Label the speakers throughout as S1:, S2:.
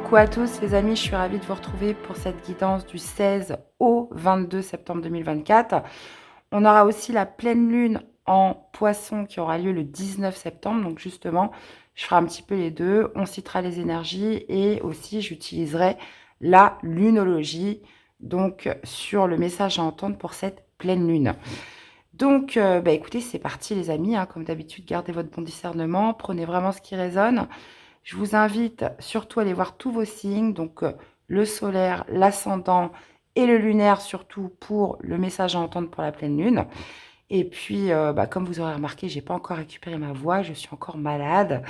S1: Coucou à tous les amis, je suis ravie de vous retrouver pour cette guidance du 16 au 22 septembre 2024. On aura aussi la pleine lune en poisson qui aura lieu le 19 septembre. Donc justement, je ferai un petit peu les deux. On citera les énergies et aussi j'utiliserai la lunologie donc sur le message à entendre pour cette pleine lune. Donc écoutez, c'est parti les amis, hein. Comme d'habitude, gardez votre bon discernement, prenez vraiment ce qui résonne. Je vous invite surtout à aller voir tous vos signes, donc le solaire, l'ascendant et le lunaire surtout pour le message à entendre pour la pleine lune. Et puis, comme vous aurez remarqué, j'ai pas encore récupéré ma voix, je suis encore malade.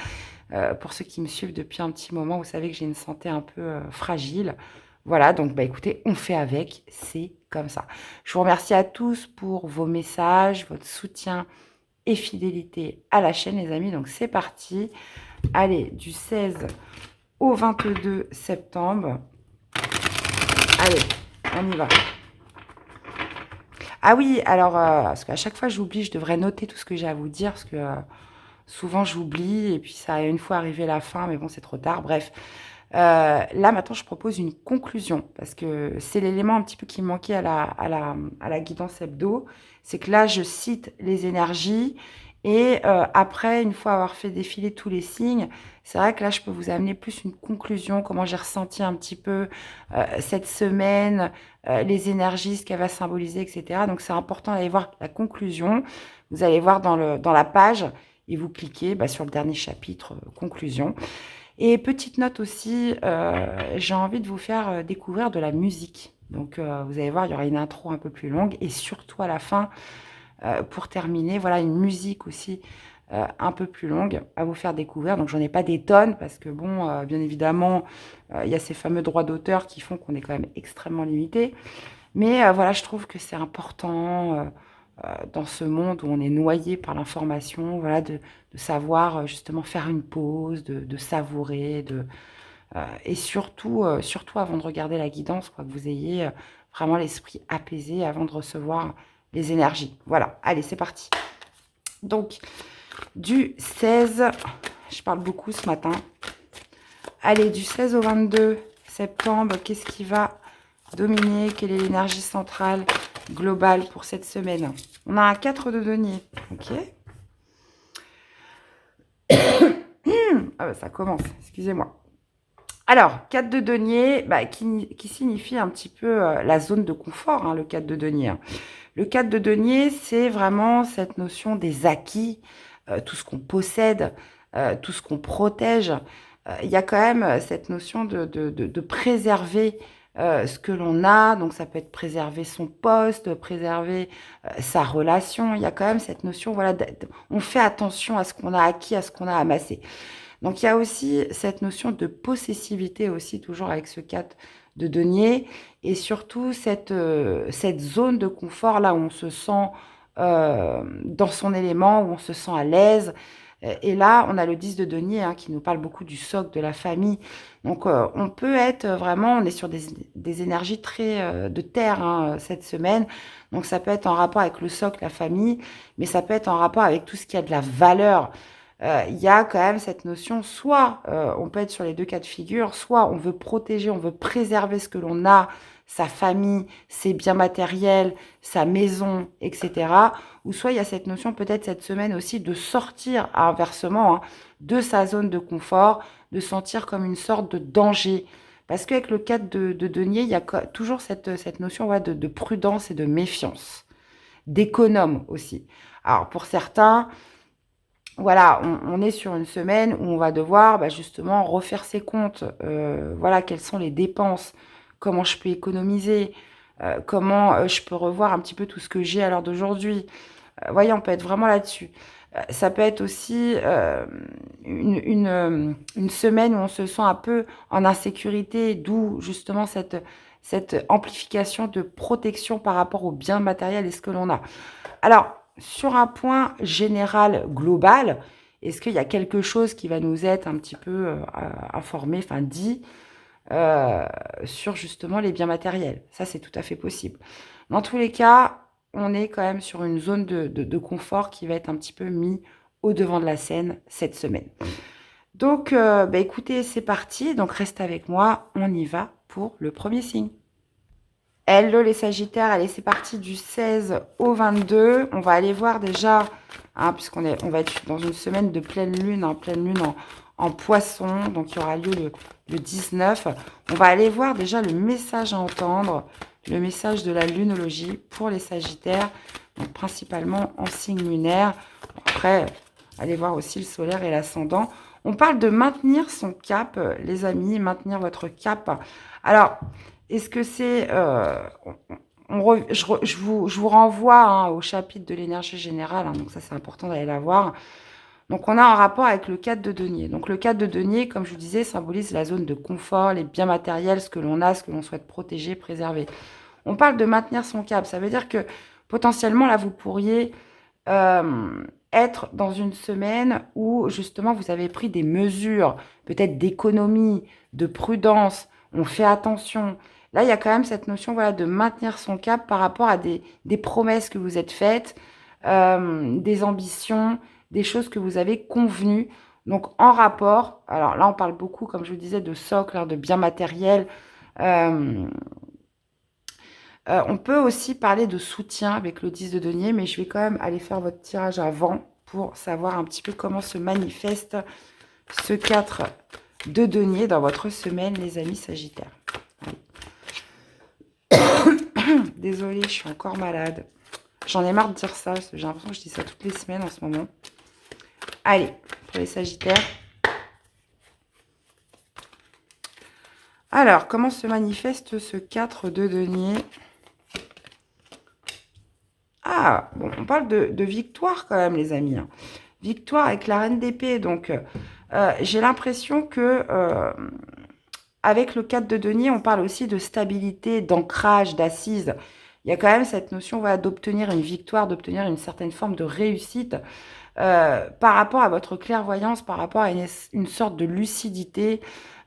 S1: Pour ceux qui me suivent depuis un petit moment, vous savez que j'ai une santé un peu fragile. Voilà, donc écoutez, on fait avec, c'est comme ça. Je vous remercie à tous pour vos messages, votre soutien et fidélité à la chaîne, les amis. Donc c'est parti. Allez, du 16 au 22 septembre. Allez, on y va. Ah oui, alors, parce qu'à chaque fois, j'oublie, je devrais noter tout ce que j'ai à vous dire, parce que souvent, j'oublie, et puis ça a une fois arrivé la fin, mais bon, c'est trop tard. Bref, là, maintenant, je propose une conclusion, parce que c'est l'élément un petit peu qui me manquait à la guidance hebdo. C'est que là, je cite les énergies, et après, une fois avoir fait défiler tous les signes, c'est vrai que là, je peux vous amener plus une conclusion, comment j'ai ressenti un petit peu cette semaine, les énergies, ce qu'elle va symboliser, etc. Donc, c'est important d'aller voir la conclusion. Vous allez voir dans la page, et vous cliquez sur le dernier chapitre, conclusion. Et petite note aussi, j'ai envie de vous faire découvrir de la musique. Donc vous allez voir, il y aura une intro un peu plus longue et surtout à la fin, pour terminer, voilà une musique aussi un peu plus longue à vous faire découvrir. Donc j'en ai pas des tonnes parce que bon, bien évidemment, il y a ces fameux droits d'auteur qui font qu'on est quand même extrêmement limité. Mais voilà, je trouve que c'est important dans ce monde où on est noyé par l'information, voilà, de savoir justement faire une pause, de savourer, et surtout, surtout avant de regarder la guidance, quoi, que vous ayez vraiment l'esprit apaisé avant de recevoir les énergies. Voilà, allez, c'est parti. Donc, du 16, je parle beaucoup ce matin. Allez, du 16 au 22 septembre, qu'est-ce qui va dominer? Quelle est l'énergie centrale globale pour cette semaine? On a un 4 de denier, ok. Ah bah, ça commence, excusez-moi. Alors, 4 de denier, qui signifie un petit peu la zone de confort, hein, le 4 de denier. Hein. Le 4 de denier, c'est vraiment cette notion des acquis, tout ce qu'on possède, tout ce qu'on protège. Il y a quand même cette notion de préserver ce que l'on a. Donc, ça peut être préserver son poste, préserver sa relation. Il y a quand même cette notion, voilà, on fait attention à ce qu'on a acquis, à ce qu'on a amassé. Donc, il y a aussi cette notion de possessivité aussi, toujours avec ce 4 de denier, et surtout cette zone de confort là où on se sent dans son élément, où on se sent à l'aise. Et là, on a le 10 de denier hein, qui nous parle beaucoup du socle, de la famille. Donc, on peut être vraiment, on est sur des énergies très de terre hein, cette semaine. Donc, ça peut être en rapport avec le socle, la famille, mais ça peut être en rapport avec tout ce qui a de la valeur. Il y a quand même cette notion, soit on peut être sur les deux cas de figure, soit on veut protéger, on veut préserver ce que l'on a, sa famille, ses biens matériels, sa maison, etc. Ou soit il y a cette notion peut-être cette semaine aussi de sortir inversement hein, de sa zone de confort, de sentir comme une sorte de danger. Parce qu'avec le 4 de denier, il y a toujours cette notion ouais, de prudence et de méfiance, d'économe aussi. Alors pour certains, voilà, on est sur une semaine où on va devoir justement refaire ses comptes. Voilà, quelles sont les dépenses, comment je peux économiser, comment je peux revoir un petit peu tout ce que j'ai à l'heure d'aujourd'hui. Voyez, on peut être vraiment là-dessus. Ça peut être aussi une semaine où on se sent un peu en insécurité, d'où justement cette amplification de protection par rapport au bien matériel et ce que l'on a. Alors, sur un point général, global, est-ce qu'il y a quelque chose qui va nous être un petit peu informé, enfin dit, euh, sur justement les biens matériels? Ça, c'est tout à fait possible. Dans tous les cas, on est quand même sur une zone de confort qui va être un petit peu mis au devant de la scène cette semaine. Donc, écoutez, c'est parti. Donc, reste avec moi. On y va pour le premier signe. Hello les Sagittaires, allez c'est parti du 16 au 22. On va aller voir déjà, hein, on va être dans une semaine de pleine lune en poisson, donc il y aura lieu le 19. On va aller voir déjà le message à entendre, le message de la lunologie pour les Sagittaires, donc principalement en signe lunaire. Après, allez voir aussi le solaire et l'ascendant. On parle de maintenir son cap, les amis, maintenir votre cap. Alors, est-ce que c'est... je vous renvoie hein, au chapitre de l'énergie générale, hein, donc ça c'est important d'aller la voir. Donc on a un rapport avec le 4 de denier. Donc le 4 de denier, comme je vous disais, symbolise la zone de confort, les biens matériels, ce que l'on a, ce que l'on souhaite protéger, préserver. On parle de maintenir son cap. Ça veut dire que potentiellement là vous pourriez être dans une semaine où justement vous avez pris des mesures, peut-être d'économie, de prudence, on fait attention. Là, il y a quand même cette notion voilà, de maintenir son cap par rapport à des promesses que vous êtes faites, des ambitions, des choses que vous avez convenues. Donc en rapport, alors là on parle beaucoup, comme je vous disais, de socle, hein, de biens matériels. Euh, on peut aussi parler de soutien avec le 10 de denier, mais je vais quand même aller faire votre tirage avant pour savoir un petit peu comment se manifeste ce 4 de denier dans votre semaine, les amis Sagittaires. Désolée, je suis encore malade. J'en ai marre de dire ça, parce que j'ai l'impression que je dis ça toutes les semaines en ce moment. Allez, pour les Sagittaires. Alors, comment se manifeste ce 4 de denier? Ah, bon, on parle de victoire quand même, les amis. Hein. Victoire avec la reine d'épée. Donc, j'ai l'impression que avec le 4 de denier, on parle aussi de stabilité, d'ancrage, d'assise. Il y a quand même cette notion voilà, d'obtenir une victoire, d'obtenir une certaine forme de réussite par rapport à votre clairvoyance, par rapport à une sorte de lucidité,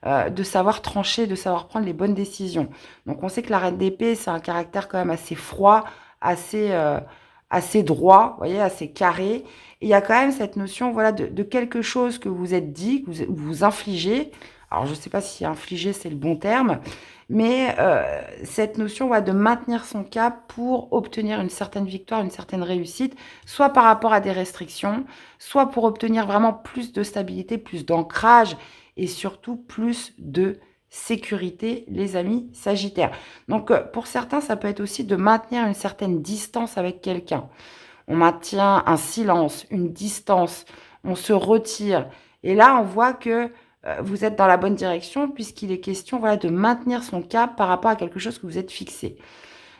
S1: de savoir trancher, de savoir prendre les bonnes décisions. Donc, on sait que la reine d'épée, c'est un caractère quand même assez froid, assez droit, vous voyez, assez carré. Et il y a quand même cette notion voilà, de quelque chose que vous êtes dit, que vous infligez. Alors, je ne sais pas si infliger, c'est le bon terme, mais cette notion voilà, de maintenir son cap pour obtenir une certaine victoire, une certaine réussite, soit par rapport à des restrictions, soit pour obtenir vraiment plus de stabilité, plus d'ancrage et surtout plus de sécurité, les amis Sagittaires. Donc, pour certains, ça peut être aussi de maintenir une certaine distance avec quelqu'un. On maintient un silence, une distance, on se retire. Et là, on voit que vous êtes dans la bonne direction puisqu'il est question voilà, de maintenir son cap par rapport à quelque chose que vous êtes fixé.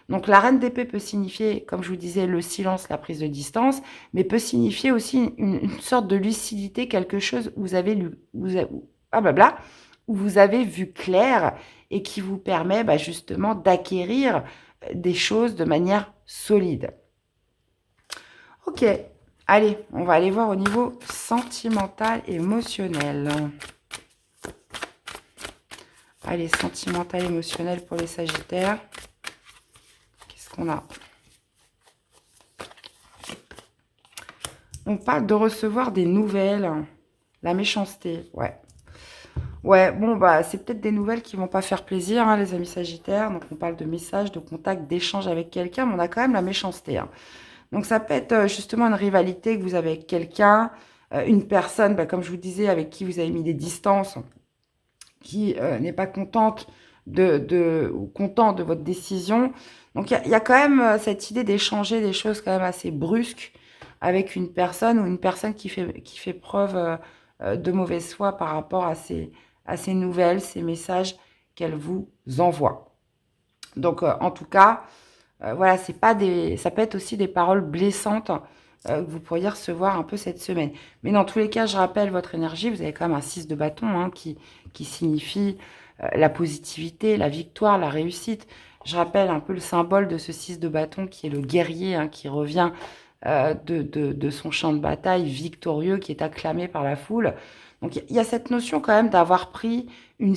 S1: Donc la reine d'épée peut signifier, comme je vous disais, le silence, la prise de distance, mais peut signifier aussi une sorte de lucidité, quelque chose où vous avez où vous avez vu clair et qui vous permet justement d'acquérir des choses de manière solide. Ok, allez, on va aller voir au niveau sentimental, émotionnel. Allez, sentimental, émotionnel pour les Sagittaires. Qu'est-ce qu'on a? On parle de recevoir des nouvelles. La méchanceté, ouais. Ouais, bon, c'est peut-être des nouvelles qui vont pas faire plaisir, hein, les amis Sagittaires. Donc, on parle de messages, de contacts, d'échanges avec quelqu'un, mais on a quand même la méchanceté. Hein. Donc, ça peut être justement une rivalité que vous avez avec quelqu'un, une personne, comme je vous disais, avec qui vous avez mis des distances, qui n'est pas contente ou content de votre décision. Donc, il y a quand même cette idée d'échanger des choses quand même assez brusques avec une personne ou une personne qui fait preuve de mauvaise foi par rapport à ces nouvelles, ces messages qu'elle vous envoie. Donc, en tout cas, voilà, c'est pas ça peut être aussi des paroles blessantes que vous pourriez recevoir un peu cette semaine. Mais dans tous les cas, je rappelle votre énergie, vous avez quand même un 6 de bâton hein, qui signifie la positivité, la victoire, la réussite. Je rappelle un peu le symbole de ce 6 de bâton qui est le guerrier hein, qui revient de son champ de bataille victorieux, qui est acclamé par la foule. Donc il y a cette notion quand même d'avoir pris une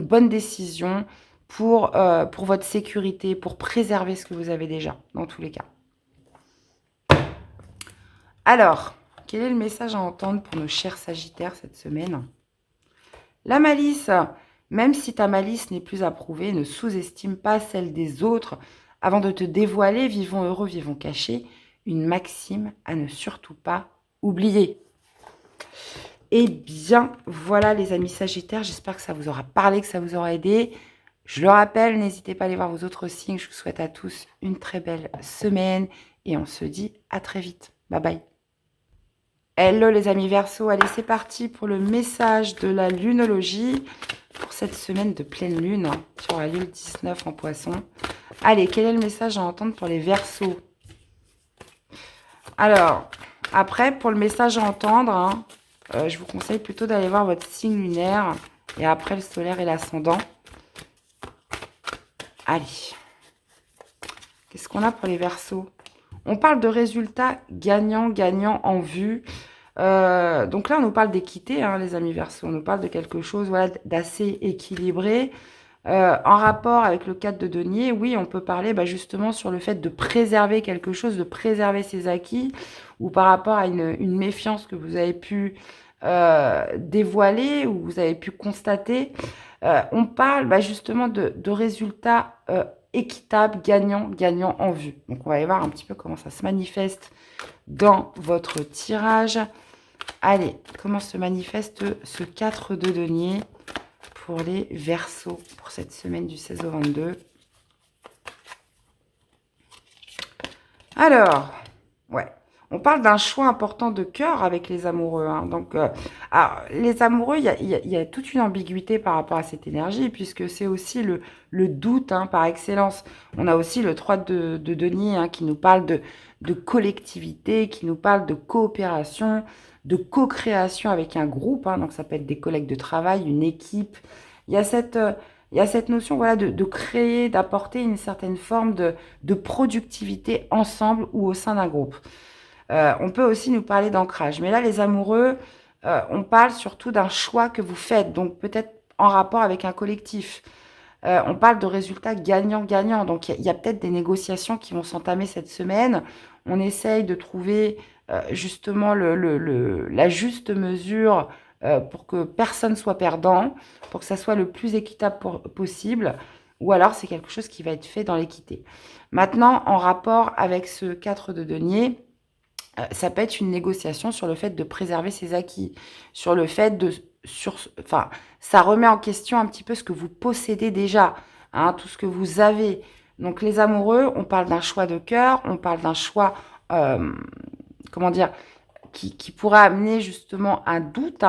S1: bonne décision pour votre sécurité, pour préserver ce que vous avez déjà, dans tous les cas. Alors, quel est le message à entendre pour nos chers Sagittaires cette semaine? La malice. Même si ta malice n'est plus approuvée, ne sous-estime pas celle des autres. Avant de te dévoiler, vivons heureux, vivons cachés. Une maxime à ne surtout pas oublier. Eh bien, voilà les amis Sagittaires, j'espère que ça vous aura parlé, que ça vous aura aidé. Je le rappelle, n'hésitez pas à aller voir vos autres signes. Je vous souhaite à tous une très belle semaine et on se dit à très vite. Bye bye. Hello les amis Verseau, allez c'est parti pour le message de la lunologie pour cette semaine de pleine lune sur la lune 19 en Poisson. Allez, quel est le message à entendre pour les Verseaux? Alors, après, pour le message à entendre, je vous conseille plutôt d'aller voir votre signe lunaire et après le solaire et l'ascendant. Allez, qu'est-ce qu'on a pour les Verseaux? On parle de résultats gagnants en vue. Donc là, on nous parle d'équité, les amis Verseaux. On nous parle de quelque chose voilà, d'assez équilibré. En rapport avec le 4 de denier, oui, on peut parler justement sur le fait de préserver quelque chose, de préserver ses acquis, ou par rapport à une méfiance que vous avez pu dévoiler ou vous avez pu constater. On parle justement de résultats équitables, gagnants en vue. Donc, on va aller voir un petit peu comment ça se manifeste dans votre tirage. Allez, comment se manifeste ce 4 de denier pour les Verseaux pour cette semaine du 16 au 22. Alors, ouais, on parle d'un choix important de cœur avec les amoureux. Donc, alors, les amoureux, il y a toute une ambiguïté par rapport à cette énergie, puisque c'est aussi le doute par excellence. On a aussi le 3 de denier qui nous parle de collectivité, qui nous parle de coopération, de co-création avec un groupe. Donc, ça peut être des collègues de travail, une équipe. Il y a cette notion voilà, de créer, d'apporter une certaine forme de productivité ensemble ou au sein d'un groupe. On peut aussi nous parler d'ancrage. Mais là, les amoureux, on parle surtout d'un choix que vous faites, donc peut-être en rapport avec un collectif. On parle de résultats gagnants-gagnants. Donc, il y a peut-être des négociations qui vont s'entamer cette semaine. On essaye de trouver justement la juste mesure pour que personne soit perdant, pour que ça soit le plus équitable possible. Ou alors, c'est quelque chose qui va être fait dans l'équité. Maintenant, en rapport avec ce 4 de denier, ça peut être une négociation sur le fait de préserver ses acquis, sur le fait enfin, ça remet en question un petit peu ce que vous possédez déjà, tout ce que vous avez. Donc les amoureux, on parle d'un choix de cœur, on parle d'un choix, comment dire, qui pourrait amener justement un doute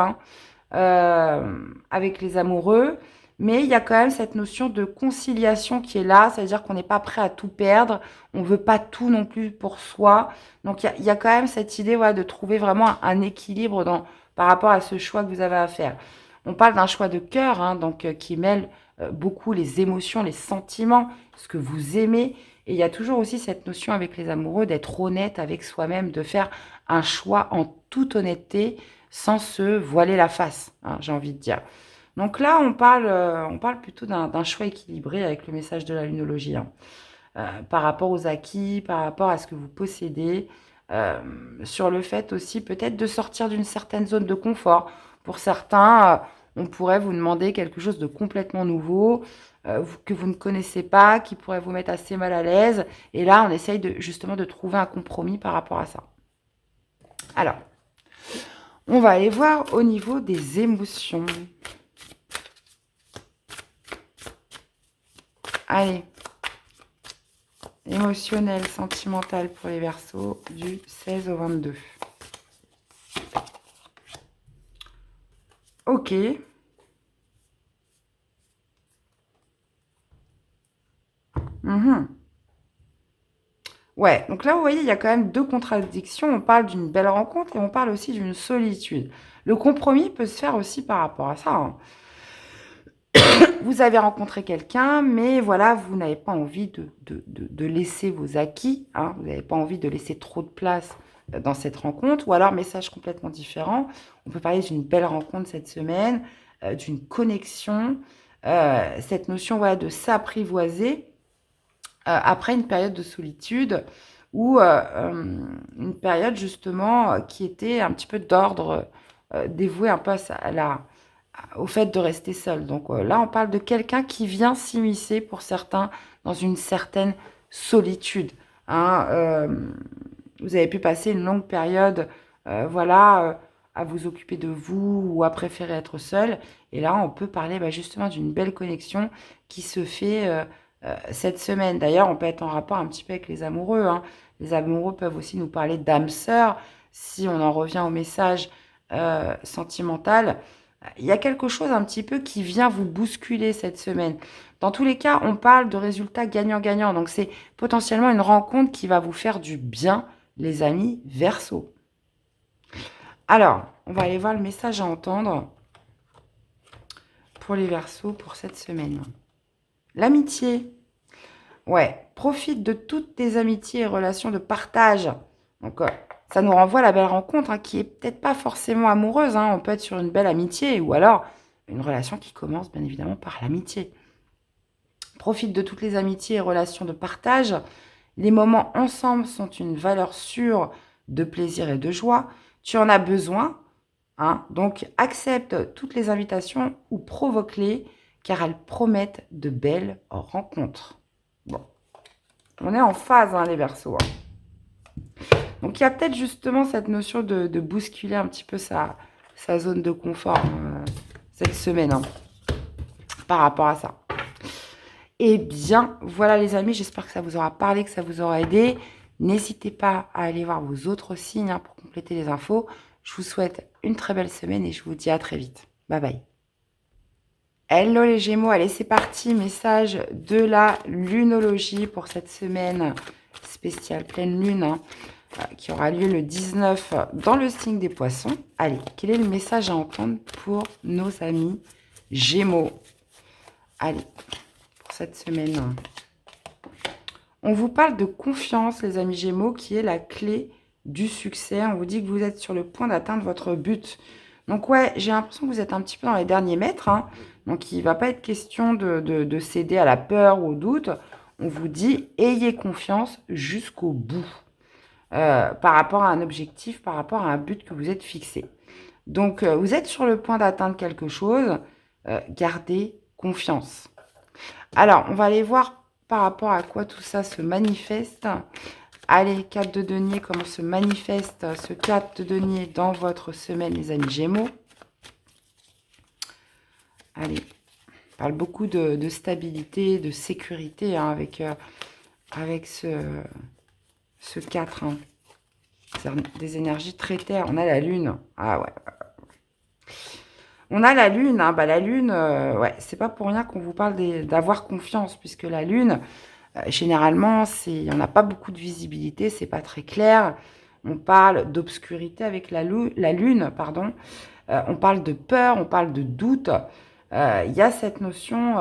S1: avec les amoureux. Mais il y a quand même cette notion de conciliation qui est là, c'est-à-dire qu'on n'est pas prêt à tout perdre, on ne veut pas tout non plus pour soi. Donc il y a quand même cette idée de trouver vraiment un équilibre par rapport à ce choix que vous avez à faire. On parle d'un choix de cœur, donc qui mêle beaucoup les émotions, les sentiments, ce que vous aimez. Et il y a toujours aussi cette notion avec les amoureux d'être honnête avec soi-même, de faire un choix en toute honnêteté sans se voiler la face, j'ai envie de dire. Donc là, on parle plutôt d'un choix équilibré avec le message de la lunologie. Par rapport aux acquis, par rapport à ce que vous possédez, sur le fait aussi peut-être de sortir d'une certaine zone de confort. Pour certains, on pourrait vous demander quelque chose de complètement nouveau, que vous ne connaissez pas, qui pourrait vous mettre assez mal à l'aise. Et là, on essaye justement de trouver un compromis par rapport à ça. Alors, on va aller voir au niveau des émotions. Allez, émotionnel, sentimental pour les Verseaux du 16 au 22. Ok. Ouais, donc là, vous voyez, il y a quand même deux contradictions. On parle d'une belle rencontre et on parle aussi d'une solitude. Le compromis peut se faire aussi par rapport à ça. Vous avez rencontré quelqu'un, mais voilà, vous n'avez pas envie de laisser vos acquis. Vous n'avez pas envie de laisser trop de place dans cette rencontre. Ou alors, message complètement différent. On peut parler d'une belle rencontre cette semaine, d'une connexion, cette notion de s'apprivoiser après une période de solitude ou une période justement qui était un petit peu d'ordre dévouée un peu au fait de rester seul. Donc là, on parle de quelqu'un qui vient s'immiscer pour certains dans une certaine solitude. Hein. Vous avez pu passer une longue période, à vous occuper de vous ou à préférer être seul. Et là, on peut parler justement d'une belle connexion qui se fait cette semaine. D'ailleurs, on peut être en rapport un petit peu avec les amoureux. Hein. Les amoureux peuvent aussi nous parler d'âme sœur. Si on en revient au message sentimental, il y a quelque chose un petit peu qui vient vous bousculer cette semaine. Dans tous les cas, on parle de résultats gagnant-gagnant. Donc, c'est potentiellement une rencontre qui va vous faire du bien, les amis Verseau. Alors, on va aller voir le message à entendre pour les Verseaux pour cette semaine. L'amitié. Ouais, profite de toutes tes amitiés et relations de partage. Donc, ça nous renvoie à la belle rencontre, hein, qui est peut-être pas forcément amoureuse. Hein. On peut être sur une belle amitié ou alors une relation qui commence bien évidemment par l'amitié. Profite de toutes les amitiés et relations de partage. Les moments ensemble sont une valeur sûre de plaisir et de joie. Tu en as besoin, hein, donc accepte toutes les invitations ou provoque-les, car elles promettent de belles rencontres. Bon, on est en phase, hein, les Verseaux. Hein. Donc il y a peut-être justement cette notion de bousculer un petit peu sa zone de confort cette semaine, hein, par rapport à ça. Eh bien, voilà les amis, j'espère que ça vous aura parlé, que ça vous aura aidé. N'hésitez pas à aller voir vos autres signes, hein, pour compléter les infos. Je vous souhaite une très belle semaine et je vous dis à très vite. Bye bye. Hello les Gémeaux, allez c'est parti, message de la lunologie pour cette semaine spéciale pleine lune, hein, qui aura lieu le 19 dans le signe des Poissons. Allez, quel est le message à entendre pour nos amis Gémeaux? Allez, cette semaine. On vous parle de confiance, les amis Gémeaux, qui est la clé du succès. On vous dit que vous êtes sur le point d'atteindre votre but. Donc ouais, j'ai l'impression que vous êtes un petit peu dans les derniers mètres. Hein. Donc il ne va pas être question de céder à la peur ou au doute. On vous dit, ayez confiance jusqu'au bout. Par rapport à un objectif, par rapport à un but que vous êtes fixé. Donc vous êtes sur le point d'atteindre quelque chose. Gardez confiance. Alors, on va aller voir par rapport à quoi tout ça se manifeste. Allez, 4 de denier, comment se manifeste ce 4 de denier dans votre semaine, les amis Gémeaux. Allez, on parle beaucoup de stabilité, de sécurité, hein, avec ce 4. Hein. C'est des énergies très terre. On a la lune. Ah ouais. On a la lune, hein. La lune, ouais, c'est pas pour rien qu'on vous parle d'avoir confiance, puisque la lune, généralement, il n'y en a pas beaucoup de visibilité, c'est pas très clair. On parle d'obscurité avec la lune, pardon. On parle de peur, on parle de doute. Il y a cette notion,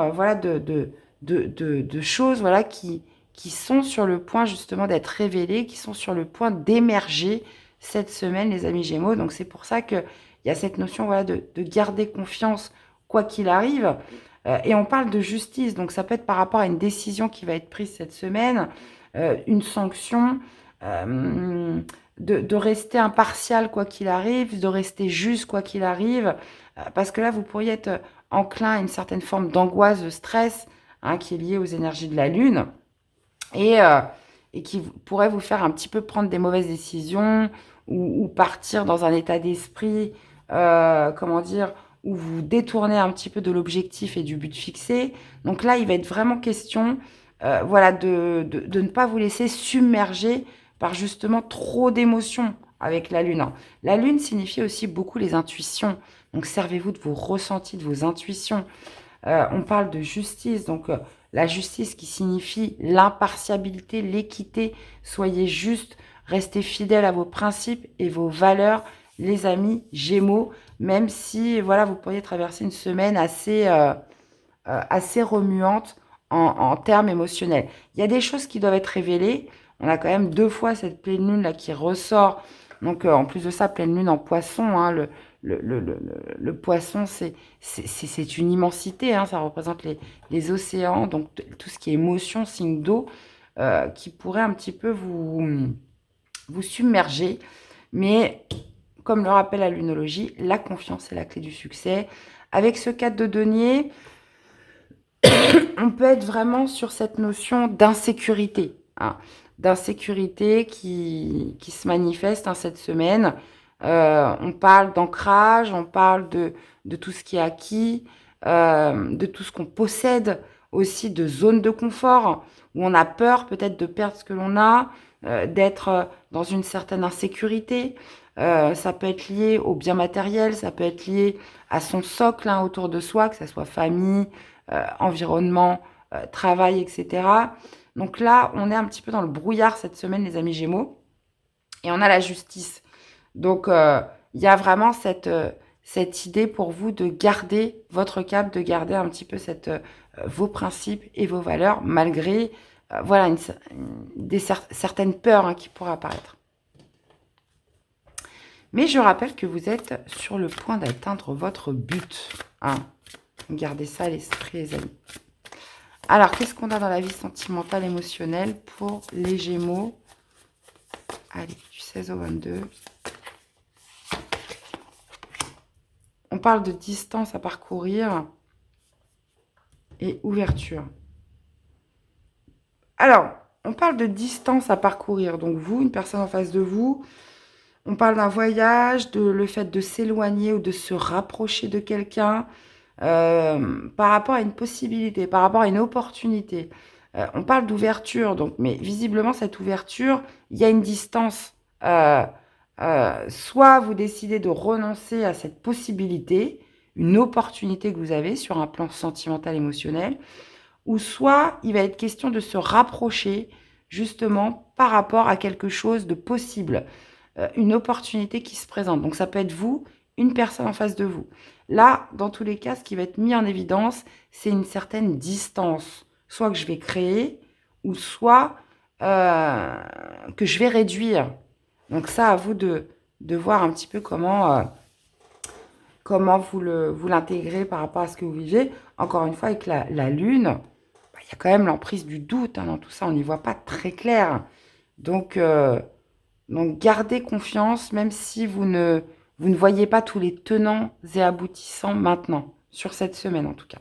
S1: de choses, qui sont sur le point justement d'être révélées, qui sont sur le point d'émerger cette semaine, les amis Gémeaux. Donc c'est pour ça que il y a cette notion de garder confiance quoi qu'il arrive. Et on parle de justice, donc ça peut être par rapport à une décision qui va être prise cette semaine, une sanction, de rester impartial quoi qu'il arrive, de rester juste quoi qu'il arrive, parce que là, vous pourriez être enclin à une certaine forme d'angoisse, de stress, hein, qui est liée aux énergies de la Lune, et qui pourrait vous faire un petit peu prendre des mauvaises décisions, ou partir dans un état d'esprit, où vous détournez un petit peu de l'objectif et du but fixé. Donc là, il va être vraiment question de ne pas vous laisser submerger par justement trop d'émotions avec la Lune. La Lune signifie aussi beaucoup les intuitions. Donc servez-vous de vos ressentis, de vos intuitions. On parle de justice, donc la justice qui signifie l'impartialité, l'équité. Soyez juste, restez fidèles à vos principes et vos valeurs, les amis Gémeaux, même si vous pourriez traverser une semaine assez remuante en termes émotionnels. Il y a des choses qui doivent être révélées. On a quand même 2 fois cette pleine lune là qui ressort. Donc en plus de ça, pleine lune en Poisson, hein, le Poisson, c'est une immensité, hein, ça représente les océans, donc tout ce qui est émotion, signe d'eau. qui pourrait un petit peu vous submerger. Mais comme le rappelle la lunologie, la confiance est la clé du succès. Avec ce 4 de denier, on peut être vraiment sur cette notion d'insécurité, hein, d'insécurité qui se manifeste cette semaine. On parle d'ancrage, on parle de tout ce qui est acquis, de tout ce qu'on possède, aussi de zones de confort, où on a peur peut-être de perdre ce que l'on a, d'être dans une certaine insécurité. Ça peut être lié au bien matériel, ça peut être lié à son socle autour de soi, que ce soit famille, environnement, travail, etc. Donc là, on est un petit peu dans le brouillard cette semaine, les amis Gémeaux. Et on a la justice. Donc, il y a vraiment cette idée pour vous de garder votre cap, de garder un petit peu vos principes et vos valeurs, malgré voilà, certaines peurs qui pourraient apparaître. Mais je rappelle que vous êtes sur le point d'atteindre votre but. Hein. Gardez ça à l'esprit, les amis. Alors, qu'est-ce qu'on a dans la vie sentimentale, émotionnelle pour les Gémeaux? Allez, du 16 au 22. On parle de distance à parcourir et ouverture. Alors, on parle de distance à parcourir. Donc, vous, une personne en face de vous, on parle d'un voyage, de le fait de s'éloigner ou de se rapprocher de quelqu'un par rapport à une possibilité, par rapport à une opportunité. On parle d'ouverture, donc, mais visiblement, cette ouverture, il y a une distance. Soit vous décidez de renoncer à cette possibilité, une opportunité que vous avez sur un plan sentimental, émotionnel, ou soit il va être question de se rapprocher justement par rapport à quelque chose de possible, une opportunité qui se présente. Donc ça peut être vous, une personne en face de vous. Là, dans tous les cas, ce qui va être mis en évidence, c'est une certaine distance, soit que je vais créer, ou soit que je vais réduire. Donc ça, à vous de voir un petit peu comment vous l'intégrez par rapport à ce que vous vivez. Encore une fois, avec la Lune, il y a quand même l'emprise du doute dans tout ça. On n'y voit pas très clair. Donc gardez confiance, même si vous ne voyez pas tous les tenants et aboutissants maintenant, sur cette semaine en tout cas.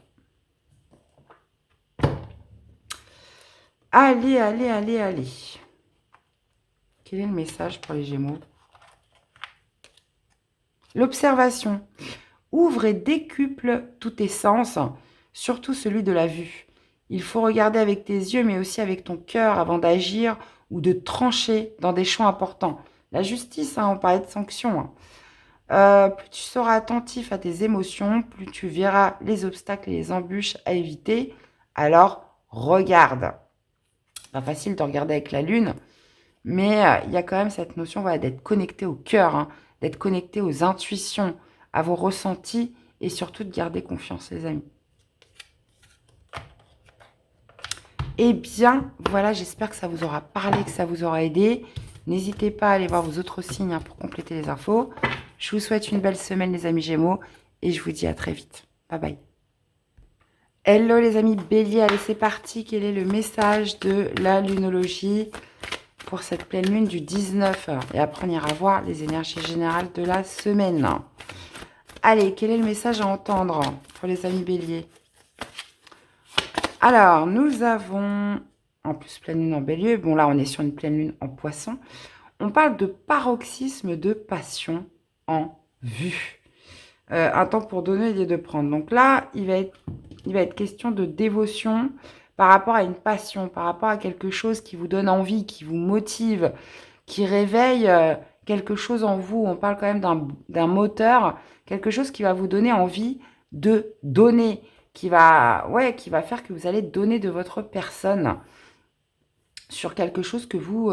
S1: Allez, allez, allez, allez. Quel est le message pour les Gémeaux? L'observation. Ouvre et décuple tous tes sens, surtout celui de la vue. Il faut regarder avec tes yeux, mais aussi avec ton cœur avant d'agir ou de trancher dans des champs importants. La justice, on parlait de sanctions. Plus tu seras attentif à tes émotions, plus tu verras les obstacles et les embûches à éviter. Alors, regarde. Pas facile de regarder avec la lune, mais il y a quand même cette notion d'être connecté au cœur, d'être connecté aux intuitions, à vos ressentis et surtout de garder confiance, les amis. Eh bien, voilà, j'espère que ça vous aura parlé, que ça vous aura aidé. N'hésitez pas à aller voir vos autres signes pour compléter les infos. Je vous souhaite une belle semaine, les amis Gémeaux, et je vous dis à très vite. Bye bye. Hello, les amis Bélier, allez, c'est parti. Quel est le message de la lunologie pour cette pleine lune du 19? Et après, on ira voir les énergies générales de la semaine. Allez, quel est le message à entendre pour les amis Bélier? Alors, nous avons, en plus, pleine lune en Bélier. Bon, là, on est sur une pleine lune en Poisson. On parle de paroxysme de passion en vue. Un temps pour donner et de prendre. Donc là, il va être question de dévotion par rapport à une passion, par rapport à quelque chose qui vous donne envie, qui vous motive, qui réveille quelque chose en vous. On parle quand même d'un moteur, quelque chose qui va vous donner envie de donner, qui va faire que vous allez donner de votre personne sur quelque chose que vous...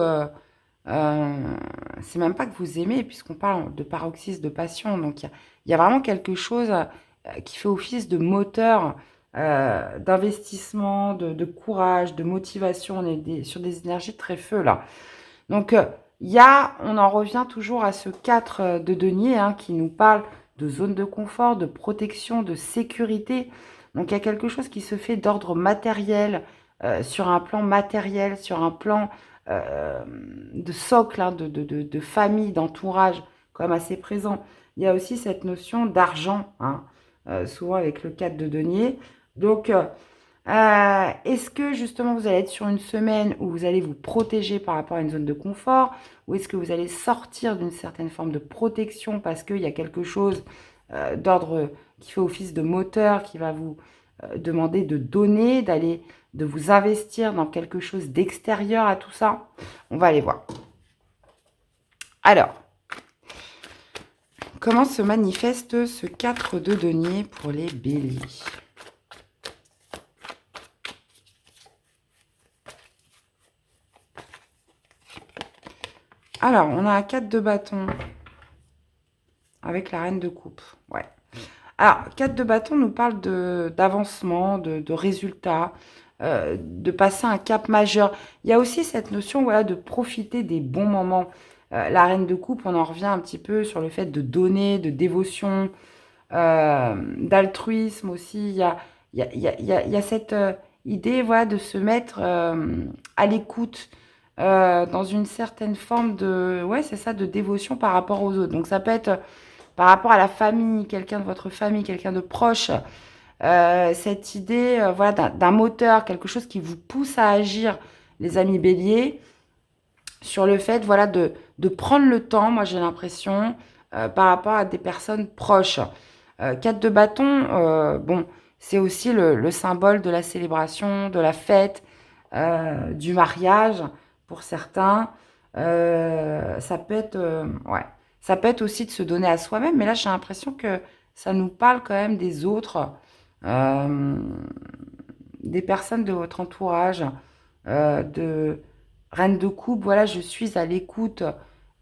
S1: c'est même pas que vous aimez, puisqu'on parle de paroxysme de passion. Donc, il y a vraiment quelque chose qui fait office de moteur, d'investissement, de courage, de motivation. On est sur des énergies très feu, là. Donc, on en revient toujours à ce 4 de denier qui nous parle de zone de confort, de protection, de sécurité. Donc, il y a quelque chose qui se fait d'ordre matériel, sur un plan matériel, sur un plan de socle, hein, de famille, d'entourage, quand même assez présent. Il y a aussi cette notion d'argent, hein, souvent avec le 4 de denier. Donc, est-ce que justement vous allez être sur une semaine où vous allez vous protéger par rapport à une zone de confort, ou est-ce que vous allez sortir d'une certaine forme de protection parce qu'il y a quelque chose d'ordre qui fait office de moteur, qui va vous demander de donner, de vous investir dans quelque chose d'extérieur à tout ça? On va aller voir. Alors, comment se manifeste ce 4 de denier pour les béliers? Alors, on a un 4 de bâton avec la reine de coupe. Ouais. Alors, 4 de bâton nous parle d'avancement, de résultats, de passer un cap majeur. Il y a aussi cette notion, voilà, de profiter des bons moments. La reine de coupe, on en revient un petit peu sur le fait de donner, de dévotion, d'altruisme aussi. Il y a cette idée, voilà, de se mettre à l'écoute dans une certaine forme de, ouais, c'est ça, de dévotion par rapport aux autres. Donc ça peut être par rapport à la famille, quelqu'un de votre famille, quelqu'un de proche, cette idée, voilà, d'un moteur, quelque chose qui vous pousse à agir, les amis béliers, sur le fait, voilà, de prendre le temps, moi j'ai l'impression, par rapport à des personnes proches. 4 de bâton, bon, c'est aussi le symbole de la célébration, de la fête, du mariage pour certains. Ça peut être, ouais, ça peut être aussi de se donner à soi-même, mais là j'ai l'impression que ça nous parle quand même des autres, euh, des personnes de votre entourage, de reine de coupe. Voilà, je suis à l'écoute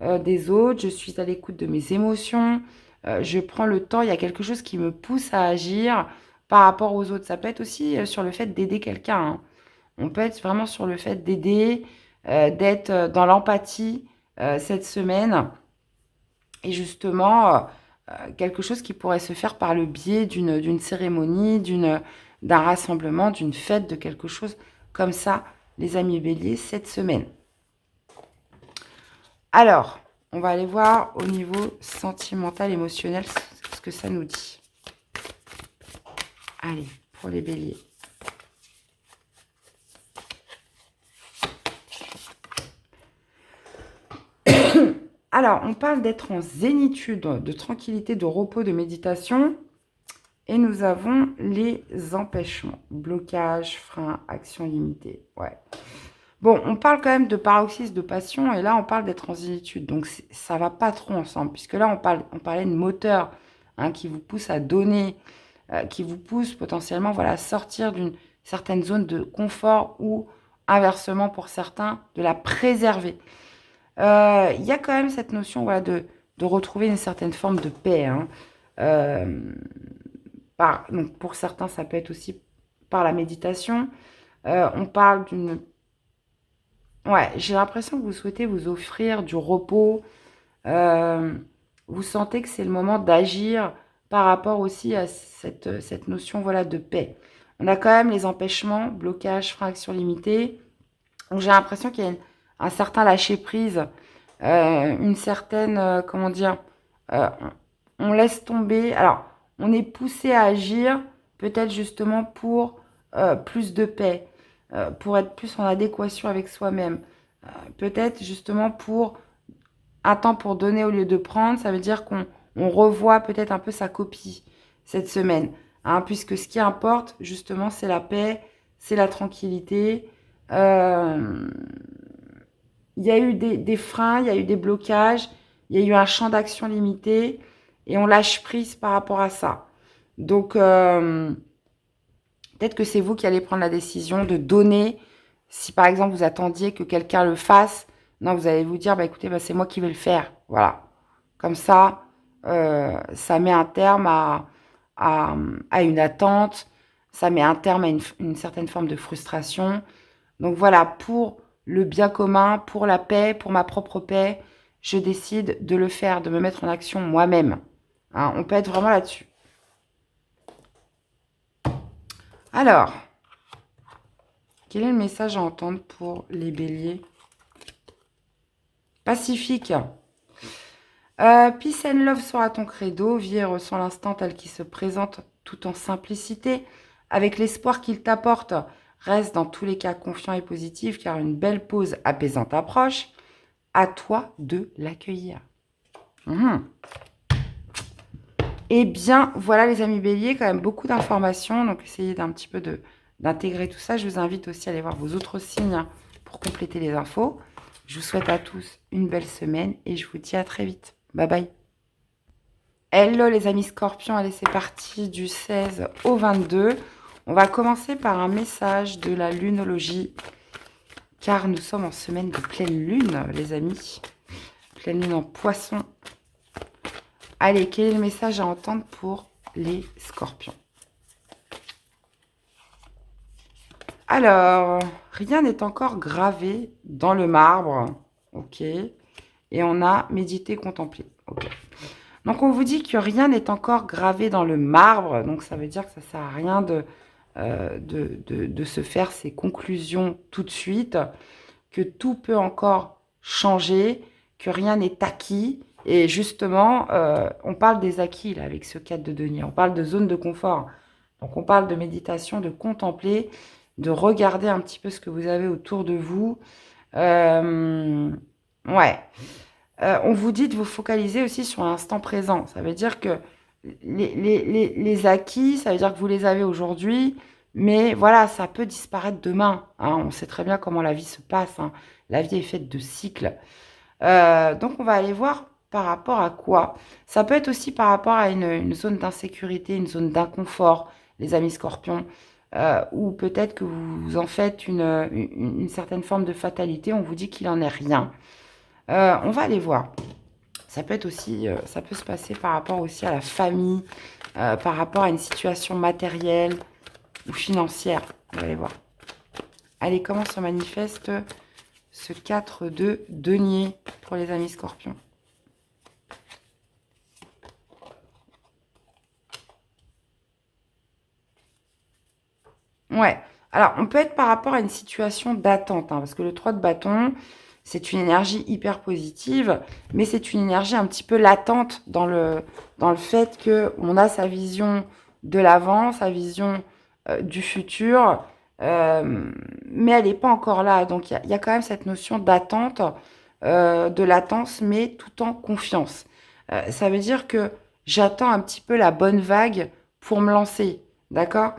S1: des autres, je suis à l'écoute de mes émotions, je prends le temps, il y a quelque chose qui me pousse à agir par rapport aux autres. Ça peut être aussi sur le fait d'aider quelqu'un, hein. On peut être vraiment sur le fait d'aider, d'être dans l'empathie cette semaine. Et justement, quelque chose qui pourrait se faire par le biais d'une cérémonie, d'un rassemblement, d'une fête, de quelque chose comme ça, les amis béliers, cette semaine. Alors, on va aller voir au niveau sentimental, émotionnel, ce que ça nous dit. Allez, pour les béliers. Alors, on parle d'être en zénitude, de tranquillité, de repos, de méditation. Et nous avons les empêchements. Blocage, frein, action limitée. Ouais. Bon, on parle quand même de paroxysme de passion. Et là, on parle d'être en zénitude. Donc, ça va pas trop ensemble. Puisque là, on parlait de moteur, hein, qui vous pousse à donner, qui vous pousse potentiellement, voilà, à sortir d'une certaine zone de confort ou, inversement pour certains, de la préserver. Il y a quand même cette notion, voilà, de retrouver une certaine forme de paix, hein. Donc pour certains, ça peut être aussi par la méditation. On parle d'une... Ouais, j'ai l'impression que vous souhaitez vous offrir du repos. Euh, Vous sentez que c'est le moment d'agir par rapport aussi à cette notion, voilà, de paix. On a quand même les empêchements, blocage, frein, action limitée. Donc j'ai l'impression qu'il y a un certain lâcher-prise, une certaine, comment dire, euh, on laisse tomber. Alors, on est poussé à agir, peut-être justement pour plus de paix, pour être plus en adéquation avec soi-même, peut-être justement pour un temps pour donner au lieu de prendre. Ça veut dire qu'on revoit peut-être un peu sa copie cette semaine, hein, puisque ce qui importe justement, c'est la paix, c'est la tranquillité. Euh, il y a eu des freins, il y a eu des blocages, il y a eu un champ d'action limité et on lâche prise par rapport à ça. Donc, peut-être que c'est vous qui allez prendre la décision de donner. Si par exemple vous attendiez que quelqu'un le fasse, non, vous allez vous dire, bah écoutez, bah, c'est moi qui vais le faire. Voilà. Comme ça met un terme à une attente, ça met un terme à une certaine forme de frustration. Donc voilà, pour le bien commun, pour la paix, pour ma propre paix, je décide de le faire, de me mettre en action moi-même. Hein, on peut être vraiment là-dessus. Alors, Quel est le message à entendre pour les béliers? Pacifique. Peace and love sera ton credo. Vis et ressens l'instant tel qu'il se présente tout en simplicité. Avec l'espoir qu'il t'apporte, reste dans tous les cas confiant et positif car une belle pause apaisante approche. À toi de l'accueillir. Eh bien, voilà les amis béliers, quand même beaucoup d'informations. Donc, essayez d'un petit peu d'intégrer tout ça. Je vous invite aussi à aller voir vos autres signes pour compléter les infos. Je vous souhaite à tous une belle semaine et je vous dis à très vite. Bye bye. Hello les amis scorpions, allez c'est parti du 16 au 22. On va commencer par un message de la lunologie car nous sommes en semaine de pleine lune les amis. Pleine lune en poisson. Allez, quel est le message à entendre pour les scorpions? Alors, rien n'est encore gravé dans le marbre. Ok. Et on a médité, contemplé. Ok. Donc, on vous dit que rien n'est encore gravé dans le marbre. Donc, ça veut dire que ça ne sert à rien de se faire ces conclusions tout de suite. Que tout peut encore changer. Que rien n'est acquis. Et justement, on parle des acquis là, avec ce 4 de denier. On parle de zone de confort. Donc, on parle de méditation, de contempler, de regarder un petit peu ce que vous avez autour de vous. Ouais. On vous dit de vous focaliser aussi sur l'instant présent. Ça veut dire que les acquis, ça veut dire que vous les avez aujourd'hui, mais voilà, ça peut disparaître demain. Hein. On sait très bien comment la vie se passe. Hein. La vie est faite de cycles. Donc, on va aller voir par rapport à quoi. Ça peut être aussi par rapport à une zone d'insécurité, une zone d'inconfort, les amis scorpions, ou peut-être que vous en faites une certaine forme de fatalité. On vous dit qu'il n'en est rien. On va aller voir. Ça peut être aussi, ça peut se passer par rapport aussi à la famille, par rapport à une situation matérielle ou financière. On va aller voir. Allez, comment se manifeste ce 4 de denier pour les amis scorpions? Ouais. Alors, on peut être par rapport à une situation d'attente, hein, parce que le 3 de bâton, c'est une énergie hyper positive, mais c'est une énergie un petit peu latente dans le fait qu'on a sa vision de l'avant, sa vision du futur, mais elle n'est pas encore là. Donc, il y a quand même cette notion d'attente, de latence, mais tout en confiance. Ça veut dire que j'attends un petit peu la bonne vague pour me lancer, d'accord?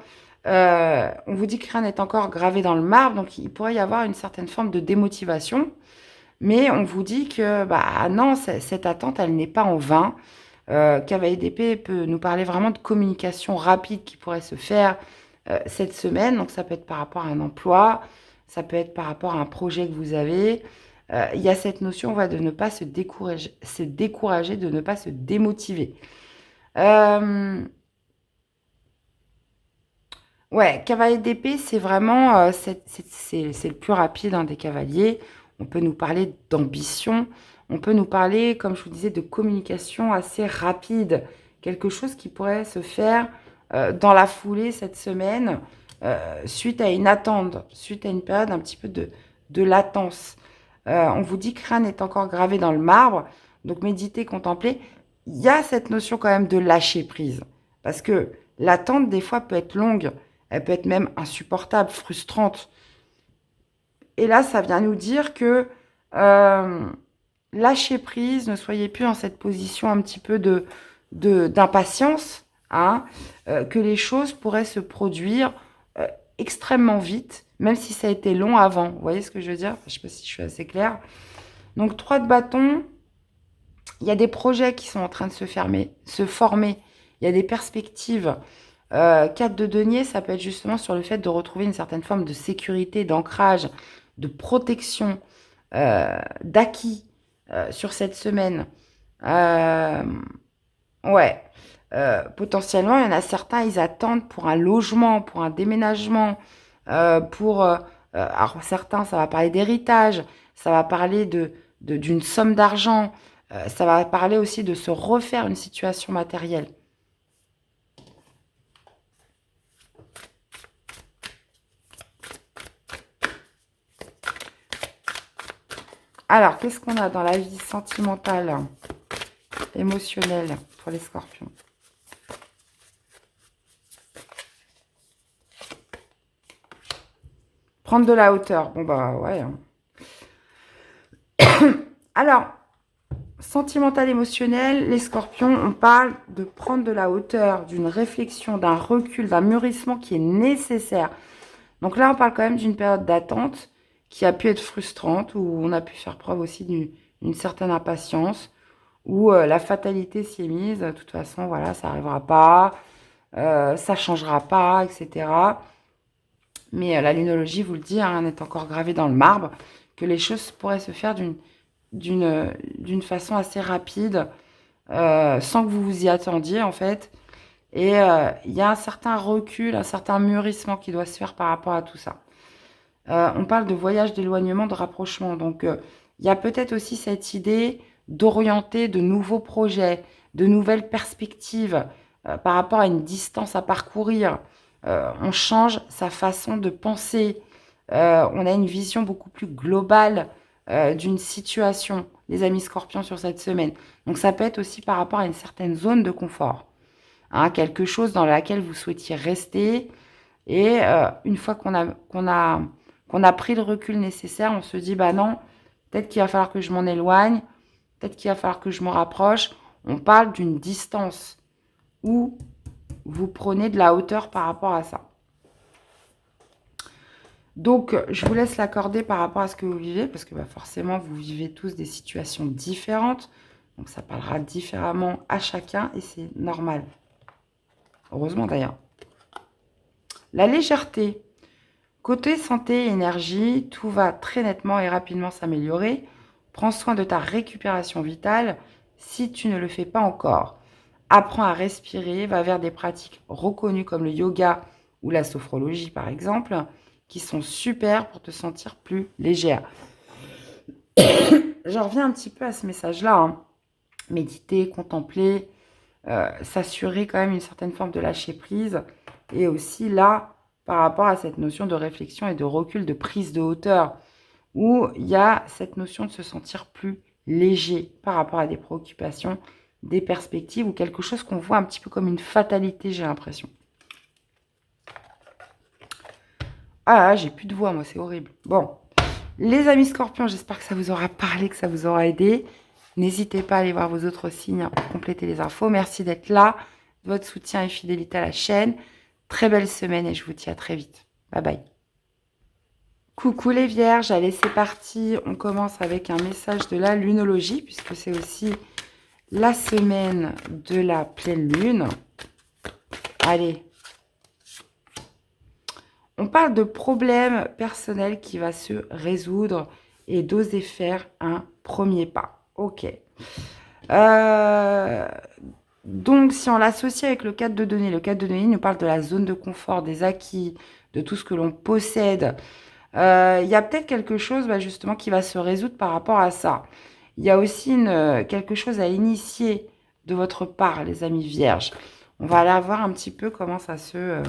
S1: On vous dit que rien n'est encore gravé dans le marbre, donc il pourrait y avoir une certaine forme de démotivation. Mais on vous dit que bah non, cette attente, elle n'est pas en vain. Cavalier d'épée peut nous parler vraiment de communication rapide qui pourrait se faire cette semaine. Donc ça peut être par rapport à un emploi, ça peut être par rapport à un projet que vous avez. Il y a cette notion de ne pas se décourager, de ne pas se démotiver. Ouais, cavalier d'épée, c'est vraiment c'est le plus rapide des cavaliers. On peut nous parler d'ambition, on peut nous parler, comme je vous disais, de communication assez rapide. Quelque chose qui pourrait se faire dans la foulée cette semaine, suite à une attente, suite à une période un petit peu de latence. On vous dit que rien n'est encore gravé dans le marbre, donc méditer, contempler. Il y a cette notion quand même de lâcher prise, parce que l'attente, des fois, peut être longue. Elle peut être même insupportable, frustrante. Et là, ça vient nous dire que lâchez prise, ne soyez plus dans cette position un petit peu d'impatience, hein, que les choses pourraient se produire extrêmement vite, même si ça a été long avant. Vous voyez ce que je veux dire? Je ne sais pas si je suis assez claire. Donc, 3 de bâton, il y a des projets qui sont en train de se former. Il y a des perspectives. 4 de denier, ça peut être justement sur le fait de retrouver une certaine forme de sécurité, d'ancrage, de protection, d'acquis sur cette semaine. Ouais. Potentiellement, il y en a certains, ils attendent pour un logement, pour un déménagement, alors certains, ça va parler d'héritage, ça va parler d'une somme d'argent, ça va parler aussi de se refaire une situation matérielle. Alors, qu'est-ce qu'on a dans la vie sentimentale, émotionnelle pour les scorpions? Prendre de la hauteur. Bon, bah ouais. Alors, sentimental, émotionnel, les scorpions, on parle de prendre de la hauteur, d'une réflexion, d'un recul, d'un mûrissement qui est nécessaire. Donc là, on parle quand même d'une période d'attente qui a pu être frustrante, où on a pu faire preuve aussi d'une certaine impatience, où la fatalité s'y est mise. De toute façon, voilà, ça n'arrivera pas, ça changera pas, etc. Mais la lunologie vous le dit, hein, est encore gravée dans le marbre, que les choses pourraient se faire d'une façon assez rapide, sans que vous vous y attendiez, en fait. Et il y a un certain recul, un certain mûrissement qui doit se faire par rapport à tout ça. On parle de voyage, d'éloignement, de rapprochement. Donc, il y a peut-être aussi cette idée d'orienter de nouveaux projets, de nouvelles perspectives par rapport à une distance à parcourir. On change sa façon de penser. On a une vision beaucoup plus globale d'une situation, les amis scorpions, sur cette semaine. Donc, ça peut être aussi par rapport à une certaine zone de confort. Hein, quelque chose dans laquelle vous souhaitiez rester. Et une fois qu'on a pris le recul nécessaire, on se dit, bah non, peut-être qu'il va falloir que je m'en éloigne, peut-être qu'il va falloir que je me rapproche. On parle d'une distance où vous prenez de la hauteur par rapport à ça. Donc, je vous laisse l'accorder par rapport à ce que vous vivez, parce que bah, forcément, vous vivez tous des situations différentes. Donc, ça parlera différemment à chacun et c'est normal. Heureusement d'ailleurs. La légèreté. Côté santé et énergie, tout va très nettement et rapidement s'améliorer. Prends soin de ta récupération vitale si tu ne le fais pas encore. Apprends à respirer, va vers des pratiques reconnues comme le yoga ou la sophrologie par exemple, qui sont super pour te sentir plus légère. J'en reviens un petit peu à ce message-là. Hein. Méditer, contempler, s'assurer quand même une certaine forme de lâcher prise. Et aussi là, par rapport à cette notion de réflexion et de recul, de prise de hauteur, où il y a cette notion de se sentir plus léger par rapport à des préoccupations, des perspectives ou quelque chose qu'on voit un petit peu comme une fatalité, j'ai l'impression. Ah, j'ai plus de voix, moi, c'est horrible. Bon, les amis scorpions, j'espère que ça vous aura parlé, que ça vous aura aidé. N'hésitez pas à aller voir vos autres signes pour compléter les infos. Merci d'être là, de votre soutien et fidélité à la chaîne. Très belle semaine et je vous dis à très vite. Bye bye. Coucou les vierges, allez c'est parti. On commence avec un message de la lunologie puisque c'est aussi la semaine de la pleine lune. Allez. On parle de problèmes personnels qui va se résoudre et d'oser faire un premier pas. Ok. Donc, si on l'associe avec le cadre de données nous parle de la zone de confort, des acquis, de tout ce que l'on possède. Il y a peut-être quelque chose justement qui va se résoudre par rapport à ça. Il y a aussi quelque chose à initier de votre part, les amis vierges. On va aller voir un petit peu comment ça se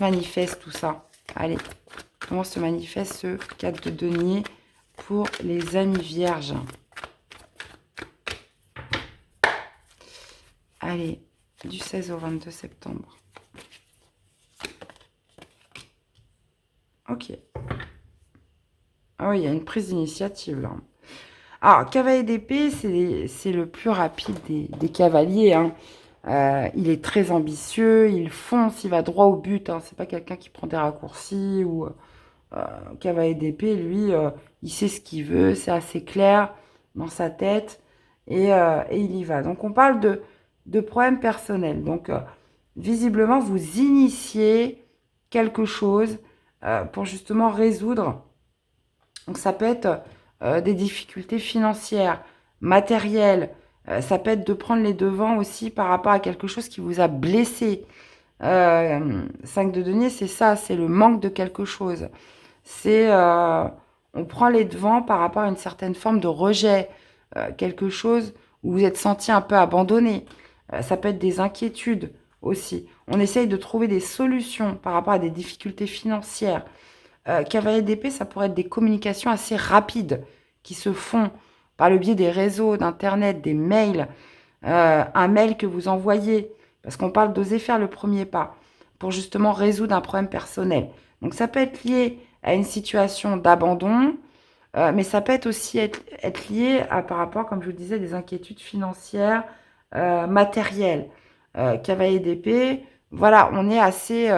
S1: manifeste tout ça. Allez, comment se manifeste ce cadre de denier pour les amis vierges. Allez, du 16 au 22 septembre. Ok. Ah oui, il y a une prise d'initiative là. Alors, cavalier d'épée, c'est le plus rapide des cavaliers. Hein. Il est très ambitieux, il fonce, il va droit au but. Hein. C'est pas quelqu'un qui prend des raccourcis ou cavalier d'épée, lui, il sait ce qu'il veut, c'est assez clair dans sa tête et il y va. Donc, on parle de problèmes personnels. Donc, visiblement, vous initiez quelque chose pour justement résoudre. Donc, ça peut être des difficultés financières, matérielles. Ça peut être de prendre les devants aussi par rapport à quelque chose qui vous a blessé. 5 de denier, c'est ça, c'est le manque de quelque chose. C'est, on prend les devants par rapport à une certaine forme de rejet, quelque chose où vous êtes senti un peu abandonné. Ça peut être des inquiétudes aussi. On essaye de trouver des solutions par rapport à des difficultés financières. Cavalier d'épée, ça pourrait être des communications assez rapides qui se font par le biais des réseaux, d'Internet, des mails, un mail que vous envoyez, parce qu'on parle d'oser faire le premier pas pour justement résoudre un problème personnel. Donc ça peut être lié à une situation d'abandon, mais ça peut être aussi être lié à, par rapport, comme je vous disais, des inquiétudes financières, matérielles. Cavalier d'épée, voilà, on est assez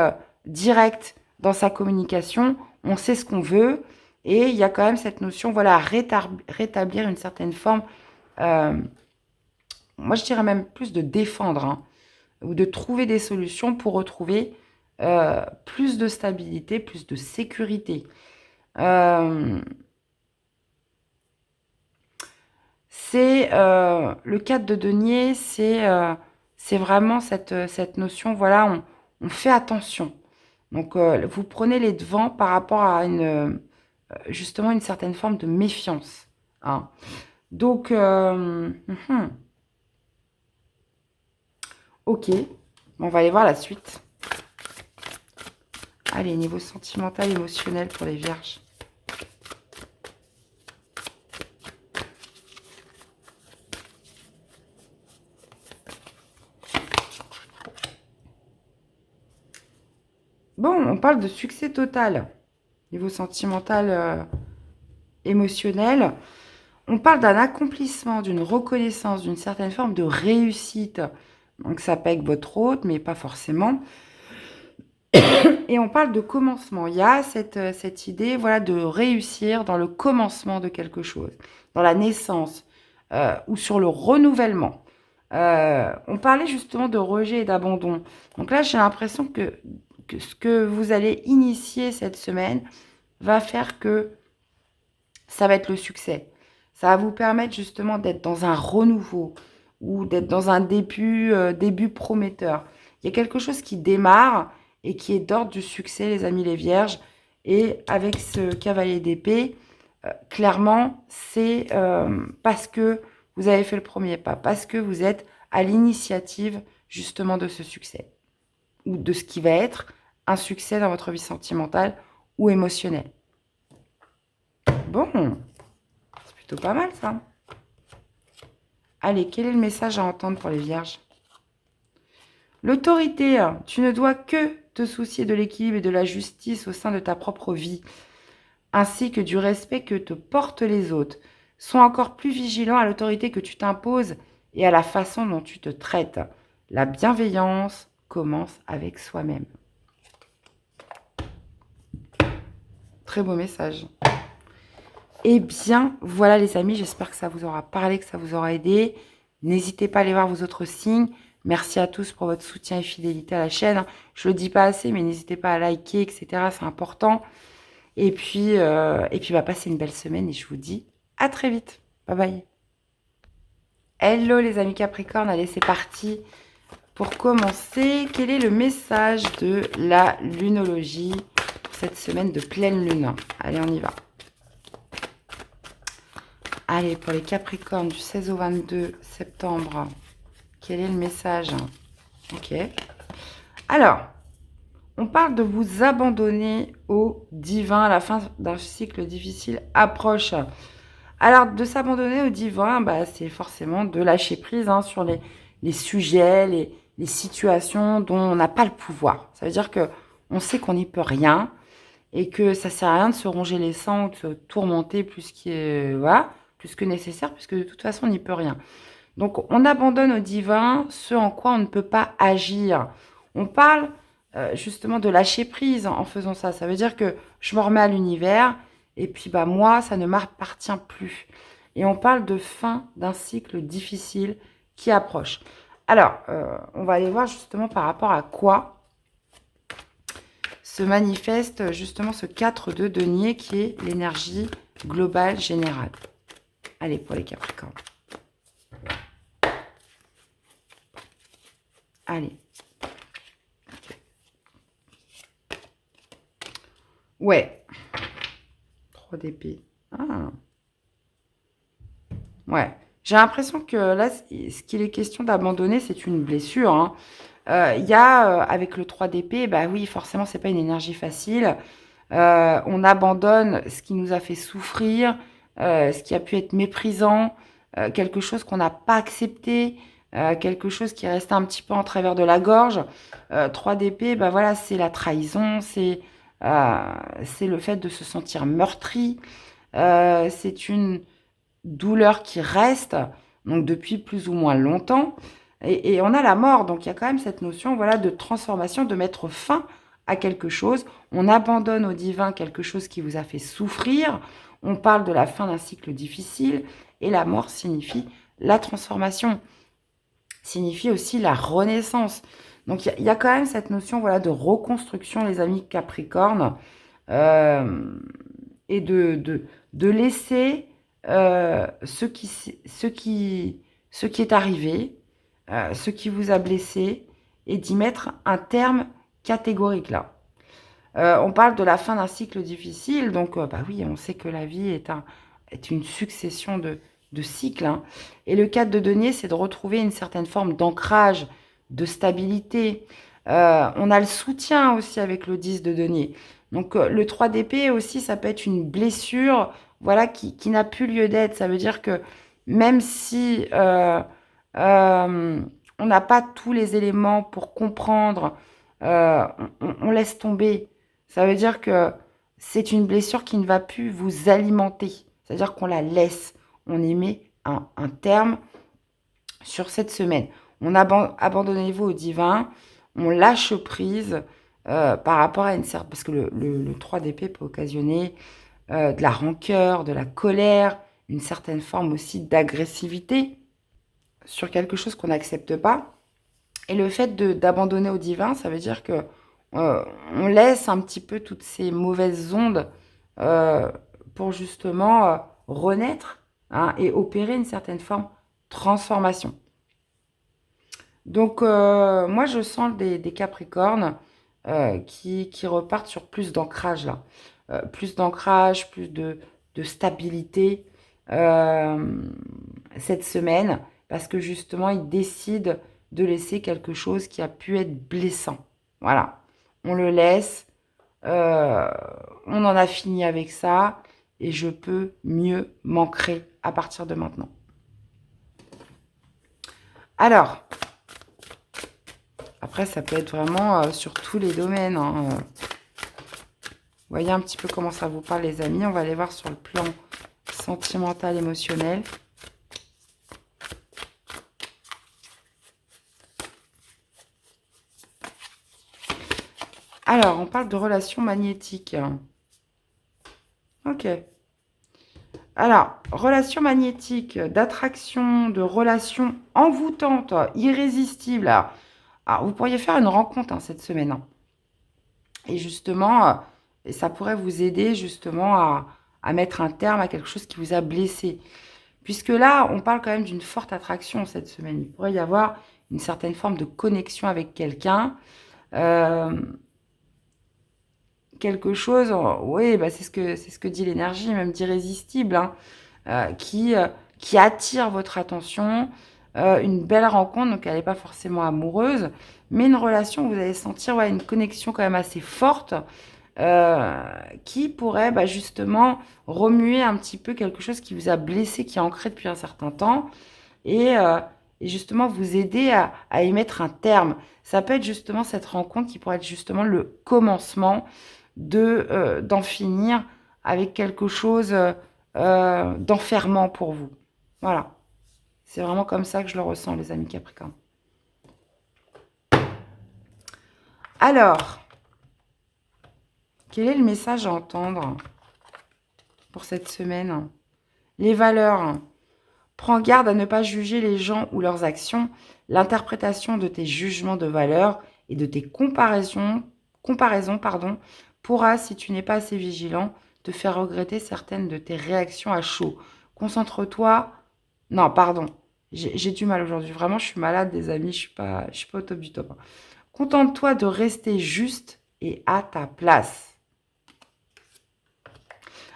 S1: direct dans sa communication, on sait ce qu'on veut, et il y a quand même cette notion, voilà, rétablir une certaine forme, euh, moi je dirais même plus de défendre, hein, ou de trouver des solutions pour retrouver plus de stabilité, plus de sécurité. Euh, c'est le cadre de denier, c'est vraiment cette notion, voilà, on fait attention. Donc, vous prenez les devants par rapport à justement une certaine forme de méfiance, hein. Donc, ok, on va aller voir la suite. Allez, niveau sentimental, émotionnel pour les vierges. Bon, on parle de succès total. Niveau sentimental, émotionnel. On parle d'un accomplissement, d'une reconnaissance, d'une certaine forme de réussite. Donc ça peut être votre hôte, mais pas forcément. Et on parle de commencement. Il y a cette idée, voilà, de réussir dans le commencement de quelque chose, dans la naissance ou sur le renouvellement. On parlait justement de rejet et d'abandon. Donc là, j'ai l'impression que ce que vous allez initier cette semaine va faire que ça va être le succès. Ça va vous permettre justement d'être dans un renouveau ou d'être dans un début prometteur. Il y a quelque chose qui démarre et qui est d'ordre du succès, les amis les vierges. Et avec ce cavalier d'épée, clairement, c'est parce que vous avez fait le premier pas, parce que vous êtes à l'initiative justement de ce succès ou de ce qui va être un succès dans votre vie sentimentale ou émotionnelle. Bon, c'est plutôt pas mal ça. Allez, quel est le message à entendre pour les vierges? L'autorité, tu ne dois que te soucier de l'équilibre et de la justice au sein de ta propre vie, ainsi que du respect que te portent les autres. Sois encore plus vigilant à l'autorité que tu t'imposes et à la façon dont tu te traites. La bienveillance commence avec soi-même. Très beau message. Eh bien, voilà les amis, j'espère que ça vous aura parlé, que ça vous aura aidé. N'hésitez pas à aller voir vos autres signes. Merci à tous pour votre soutien et fidélité à la chaîne. Je le dis pas assez, mais n'hésitez pas à liker, etc. C'est important. Et puis, passez une belle semaine et je vous dis à très vite. Bye bye. Hello les amis Capricorne, allez c'est parti. Pour commencer, quel est le message de la lunologie pour cette semaine de pleine lune? Allez, on y va. Allez, pour les Capricornes du 16 au 22 septembre, quel est le message? Ok. Alors, on parle de vous abandonner au divin à la fin d'un cycle difficile approche. Alors, de s'abandonner au divin, bah, c'est forcément de lâcher prise sur les sujets, les situations dont on n'a pas le pouvoir. Ça veut dire que on sait qu'on n'y peut rien et que ça sert à rien de se ronger les sangs ou de se tourmenter voilà, plus que nécessaire, puisque de toute façon, on n'y peut rien. Donc, on abandonne au divin ce en quoi on ne peut pas agir. On parle justement de lâcher prise en faisant ça. Ça veut dire que je me remets à l'univers et puis bah moi, ça ne m'appartient plus. Et on parle de fin d'un cycle difficile qui approche. Alors, on va aller voir justement par rapport à quoi se manifeste justement ce 4 de denier qui est l'énergie globale générale. Allez, pour les Capricornes. Allez. Ouais. 3 d'épée. Ah. Ouais. J'ai l'impression que là, ce qu'il est question d'abandonner, c'est une blessure, hein. Il y a, avec le 3 d'épée, bah oui, forcément, c'est pas une énergie facile. On abandonne ce qui nous a fait souffrir, ce qui a pu être méprisant, quelque chose qu'on n'a pas accepté, quelque chose qui est resté un petit peu en travers de la gorge. 3 d'épée, bah voilà, c'est la trahison, c'est le fait de se sentir meurtri, c'est une douleur qui reste, donc depuis plus ou moins longtemps. Et on a la mort, donc il y a quand même cette notion, voilà, de transformation, de mettre fin à quelque chose. On abandonne au divin quelque chose qui vous a fait souffrir. On parle de la fin d'un cycle difficile. Et la mort signifie la transformation, signifie aussi la renaissance. Donc il y a quand même cette notion, voilà, de reconstruction, les amis Capricorne, euh, et de laisser ce qui est arrivé, ce qui vous a blessé, et d'y mettre un terme catégorique là. On parle de la fin d'un cycle difficile, donc bah oui, on sait que la vie est une succession de cycles, hein. Et le 4 de denier, c'est de retrouver une certaine forme d'ancrage, de stabilité. On a le soutien aussi avec le 10 de denier. Donc le 3 d'épée aussi, ça peut être une blessure, voilà, qui n'a plus lieu d'être. Ça veut dire que même si euh, on n'a pas tous les éléments pour comprendre, on laisse tomber. Ça veut dire que c'est une blessure qui ne va plus vous alimenter. C'est-à-dire qu'on la laisse. On y met un terme sur cette semaine. Abandonnez-vous au divin. On lâche prise par rapport à une certaine... Parce que le 3 d'épée peut occasionner de la rancœur, de la colère, une certaine forme aussi d'agressivité sur quelque chose qu'on n'accepte pas. Et le fait d'abandonner au divin, ça veut dire que on laisse un petit peu toutes ces mauvaises ondes euh, pour justement renaître, hein, et opérer une certaine forme de transformation. Donc, moi, je sens des Capricornes qui repartent sur plus d'ancrage, là. Plus d'ancrage, plus de stabilité euh, cette semaine, parce que justement, ils décident de laisser quelque chose qui a pu être blessant. Voilà. On le laisse, euh, on en a fini avec ça, et je peux mieux m'ancrer à partir de maintenant. Alors, après, ça peut être vraiment sur tous les domaines, hein. Voyez un petit peu comment ça vous parle, les amis. On va aller voir sur le plan sentimental, émotionnel. Alors, on parle de relations magnétiques. Ok. Alors, relations magnétiques, d'attraction, de relations envoûtantes, irrésistibles. Alors, vous pourriez faire une rencontre, hein, cette semaine, hein. Et justement, ça pourrait vous aider justement à mettre un terme à quelque chose qui vous a blessé. Puisque là, on parle quand même d'une forte attraction cette semaine. Il pourrait y avoir une certaine forme de connexion avec quelqu'un. Euh, quelque chose, oui, bah c'est ce que dit l'énergie, même d'irrésistible, hein, qui attire votre attention. Une belle rencontre, donc elle n'est pas forcément amoureuse, mais une relation où vous allez sentir, ouais, une connexion quand même assez forte, qui pourrait, bah, justement remuer un petit peu quelque chose qui vous a blessé, qui est ancré depuis un certain temps, et, euh, et justement vous aider à y mettre un terme. Ça peut être justement cette rencontre qui pourrait être justement le commencement d'en finir avec quelque chose d'enfermant pour vous. Voilà. C'est vraiment comme ça que je le ressens, les amis Capricorne. Alors, quel est le message à entendre pour cette semaine? Les valeurs. Prends garde à ne pas juger les gens ou leurs actions. L'interprétation de tes jugements de valeur et de tes comparaisons, pardon, pourra, si tu n'es pas assez vigilant, te faire regretter certaines de tes réactions à chaud. Concentre-toi. Non, pardon. J'ai du mal aujourd'hui. Vraiment, je suis malade, des amis. Je suis pas au top du top, hein. Contente-toi de rester juste et à ta place.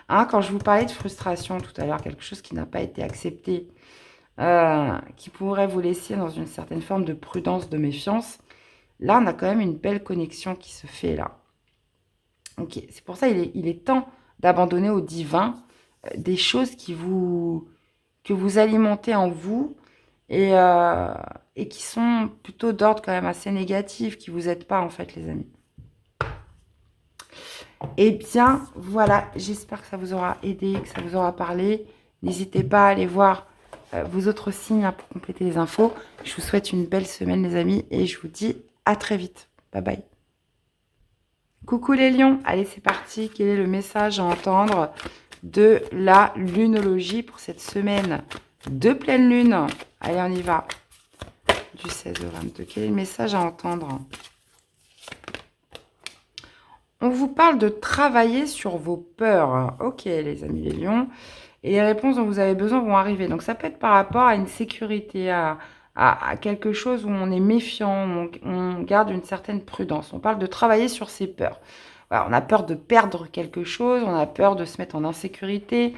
S1: Hein, quand je vous parlais de frustration tout à l'heure, quelque chose qui n'a pas été accepté, qui pourrait vous laisser dans une certaine forme de prudence, de méfiance, là, on a quand même une belle connexion qui se fait là. Ok, c'est pour ça il est temps d'abandonner au divin des choses que vous alimentez en vous et qui sont plutôt d'ordre quand même assez négatif, qui vous aident pas en fait les amis. Eh bien, voilà, j'espère que ça vous aura aidé, que ça vous aura parlé. N'hésitez pas à aller voir vos autres signes hein, pour compléter les infos. Je vous souhaite une belle semaine, les amis, et je vous dis à très vite. Bye bye. Coucou les lions, allez, c'est parti. Quel est le message à entendre de la lunologie pour cette semaine de pleine lune? Allez, on y va. Du 16 au 22. Quel est le message à entendre? On vous parle de travailler sur vos peurs. Ok, les amis les lions. Et les réponses dont vous avez besoin vont arriver. Donc, ça peut être par rapport à une sécurité, à quelque chose où on est méfiant, où on garde une certaine prudence. On parle de travailler sur ses peurs. Voilà, on a peur de perdre quelque chose, on a peur de se mettre en insécurité.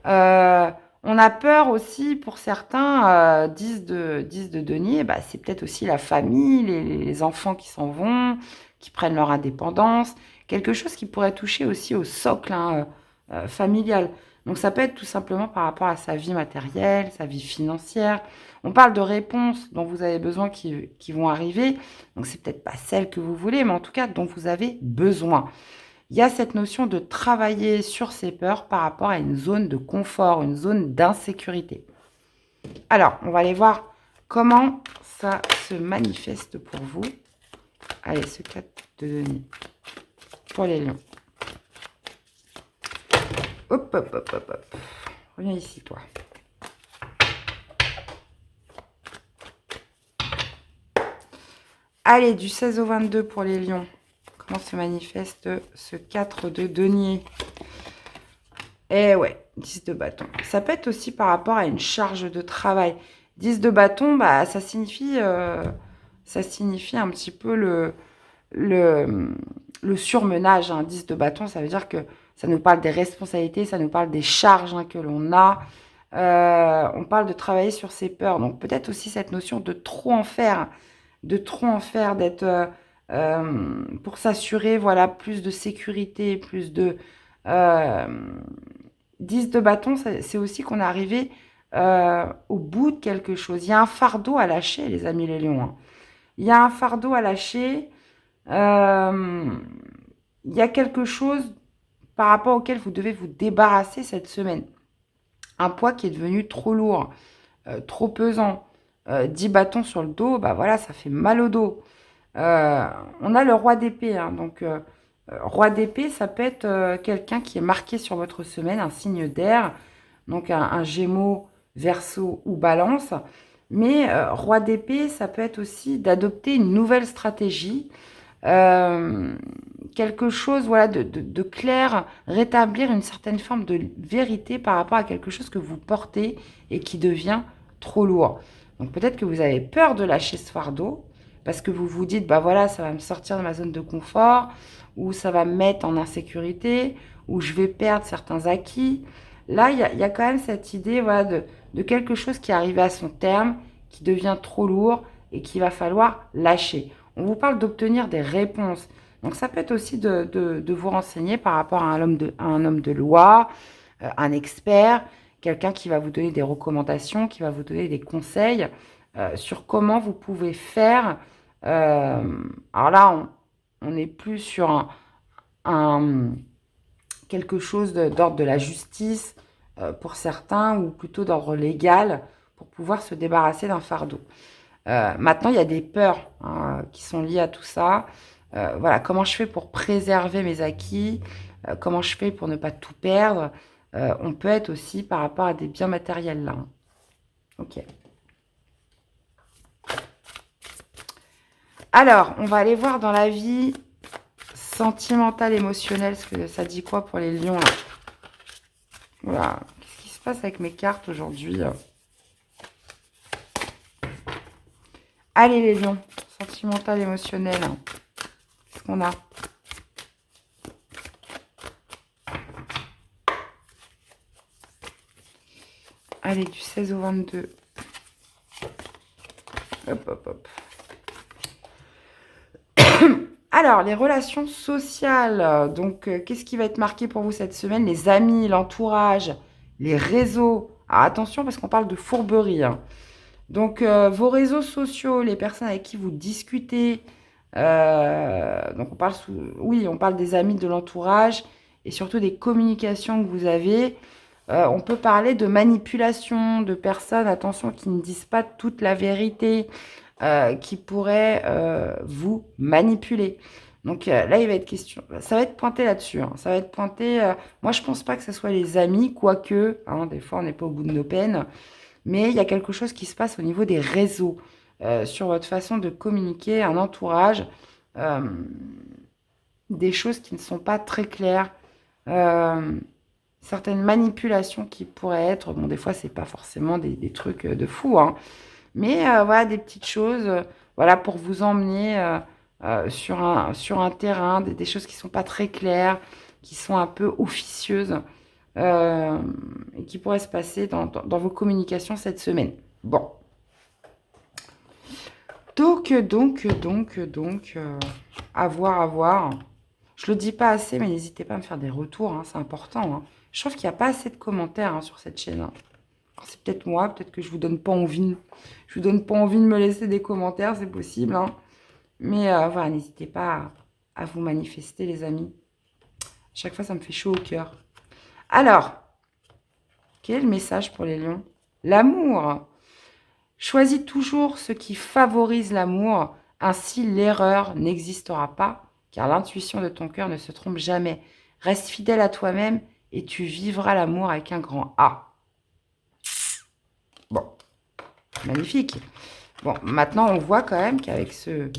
S1: Euh, on a peur aussi, pour certains, 10 de denier, bah, c'est peut-être aussi la famille, les enfants qui s'en vont, qui prennent leur indépendance. Quelque chose qui pourrait toucher aussi au socle hein, familial. Donc ça peut être tout simplement par rapport à sa vie matérielle, sa vie financière. On parle de réponses dont vous avez besoin qui vont arriver. Donc c'est peut-être pas celle que vous voulez, mais en tout cas dont vous avez besoin. Il y a cette notion de travailler sur ses peurs par rapport à une zone de confort, une zone d'insécurité. Alors, on va aller voir comment ça se manifeste pour vous. Allez, ce 4 de denier pour les lions. Hop, hop, hop, hop, hop. Reviens ici, toi. Allez, du 16 au 22 pour les lions. Comment se manifeste ce 4 de denier? Eh ouais, 10 de bâton. Ça peut être aussi par rapport à une charge de travail. 10 de bâton, bah, ça signifie un petit peu le surmenage. Hein. 10 de bâton, ça veut dire que ça nous parle des responsabilités, ça nous parle des charges hein, que l'on a. On parle de travailler sur ses peurs. Donc peut-être aussi cette notion de trop en faire, d'être pour s'assurer voilà plus de sécurité, plus de 10 de bâton, c'est aussi qu'on est arrivé au bout de quelque chose. Il y a un fardeau à lâcher, les amis les lions. Hein. Il y a un fardeau à lâcher. Euh, il y a quelque chose par rapport auquel vous devez vous débarrasser cette semaine. Un poids qui est devenu trop lourd, trop pesant. 10 bâtons sur le dos, bah voilà, ça fait mal au dos. On a le roi d'épée, hein, donc roi d'épée, ça peut être quelqu'un qui est marqué sur votre semaine, un signe d'air, donc un gémeau, verseau ou balance. Mais roi d'épée, ça peut être aussi d'adopter une nouvelle stratégie, euh, quelque chose voilà, de clair, rétablir une certaine forme de vérité par rapport à quelque chose que vous portez et qui devient trop lourd. Donc peut-être que vous avez peur de lâcher ce fardeau parce que vous vous dites, bah voilà, ça va me sortir de ma zone de confort, ou ça va me mettre en insécurité, ou je vais perdre certains acquis. Là, il y a quand même cette idée voilà, de quelque chose qui est arrivé à son terme, qui devient trop lourd et qu'il va falloir lâcher. On vous parle d'obtenir des réponses. Donc ça peut être aussi de vous renseigner par rapport à un homme de loi, un expert, quelqu'un qui va vous donner des recommandations, qui va vous donner des conseils sur comment vous pouvez faire. Alors là, on n'est plus sur un- quelque chose d'ordre de la justice pour certains, ou plutôt d'ordre légal, pour pouvoir se débarrasser d'un fardeau. Maintenant, il y a des peurs hein, qui sont liées à tout ça. Voilà, comment je fais pour préserver mes acquis? Comment je fais pour ne pas tout perdre? On peut être aussi par rapport à des biens matériels là. Hein. Ok. Alors, on va aller voir dans la vie sentimentale, émotionnelle, parce que ça dit quoi pour les lions là? Voilà. Qu'est-ce qui se passe avec mes cartes aujourd'hui? Allez les lions, sentimental, émotionnel. Qu'est-ce qu'on a? Allez, du 16 au 22. Hop, hop, hop. Alors, les relations sociales. Donc, qu'est-ce qui va être marqué pour vous cette semaine? Les amis, l'entourage, les réseaux. Alors, attention parce qu'on parle de fourberie, hein. Donc, vos réseaux sociaux, les personnes avec qui vous discutez. Donc, oui, on parle des amis, de l'entourage et surtout des communications que vous avez. On peut parler de manipulation, de personnes, attention, qui ne disent pas toute la vérité, qui pourraient vous manipuler. Donc là, il va être question, ça va être pointé là-dessus, hein. Ça va être pointé. Moi, je pense pas que ce soit les amis, quoique, hein, des fois, on n'est pas au bout de nos peines. Mais il y a quelque chose qui se passe au niveau des réseaux, sur votre façon de communiquer, un entourage, euh, des choses qui ne sont pas très claires, euh, certaines manipulations qui pourraient être, bon, des fois, c'est pas forcément des trucs de fou, hein, mais voilà, des petites choses, voilà, pour vous emmener sur un terrain, des choses qui sont pas très claires, qui sont un peu officieuses, euh, et qui pourraient se passer dans vos communications cette semaine. Bon. Donc, à voir, à voir. Je le dis pas assez, mais n'hésitez pas à me faire des retours, hein, c'est important, hein. Je trouve qu'il n'y a pas assez de commentaires, hein, sur cette chaîne, hein. C'est peut-être moi, peut-être que je vous donne pas envie. Je vous donne pas envie de me laisser des commentaires, c'est possible, hein. Mais voilà, n'hésitez pas à vous manifester, les amis. Chaque fois, ça me fait chaud au cœur. Alors, quel est le message pour les lions? L'amour. Choisis toujours ce qui favorise l'amour, ainsi l'erreur n'existera pas, car l'intuition de ton cœur ne se trompe jamais. Reste fidèle à toi-même et tu vivras l'amour avec un grand A. Bon, magnifique. Bon, maintenant on voit quand même qu'avec ce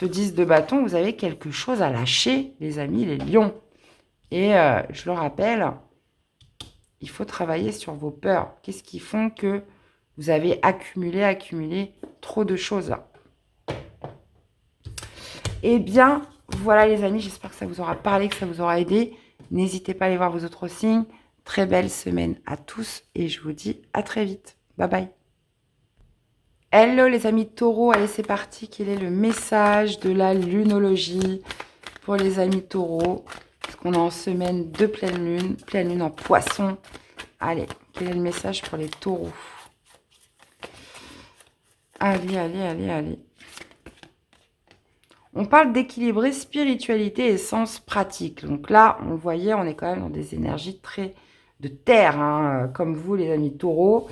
S1: 10 de bâton, vous avez quelque chose à lâcher, les amis, les lions. Et je le rappelle, il faut travailler sur vos peurs. Qu'est-ce qui font que vous avez accumulé trop de choses là? Eh bien, voilà les amis, j'espère que ça vous aura parlé, que ça vous aura aidé. N'hésitez pas à aller voir vos autres signes. Très belle semaine à tous et je vous dis à très vite. Bye bye. Hello les amis taureaux, allez c'est parti. Quel est le message de la lunologie pour les amis taureaux? Parce qu'on est en semaine de pleine lune en poisson. Allez, quel est le message pour les taureaux? Allez. On parle d'équilibrer spiritualité et sens pratique. Donc là, on le voyait, on est quand même dans des énergies très de terre, hein, comme vous les amis taureaux.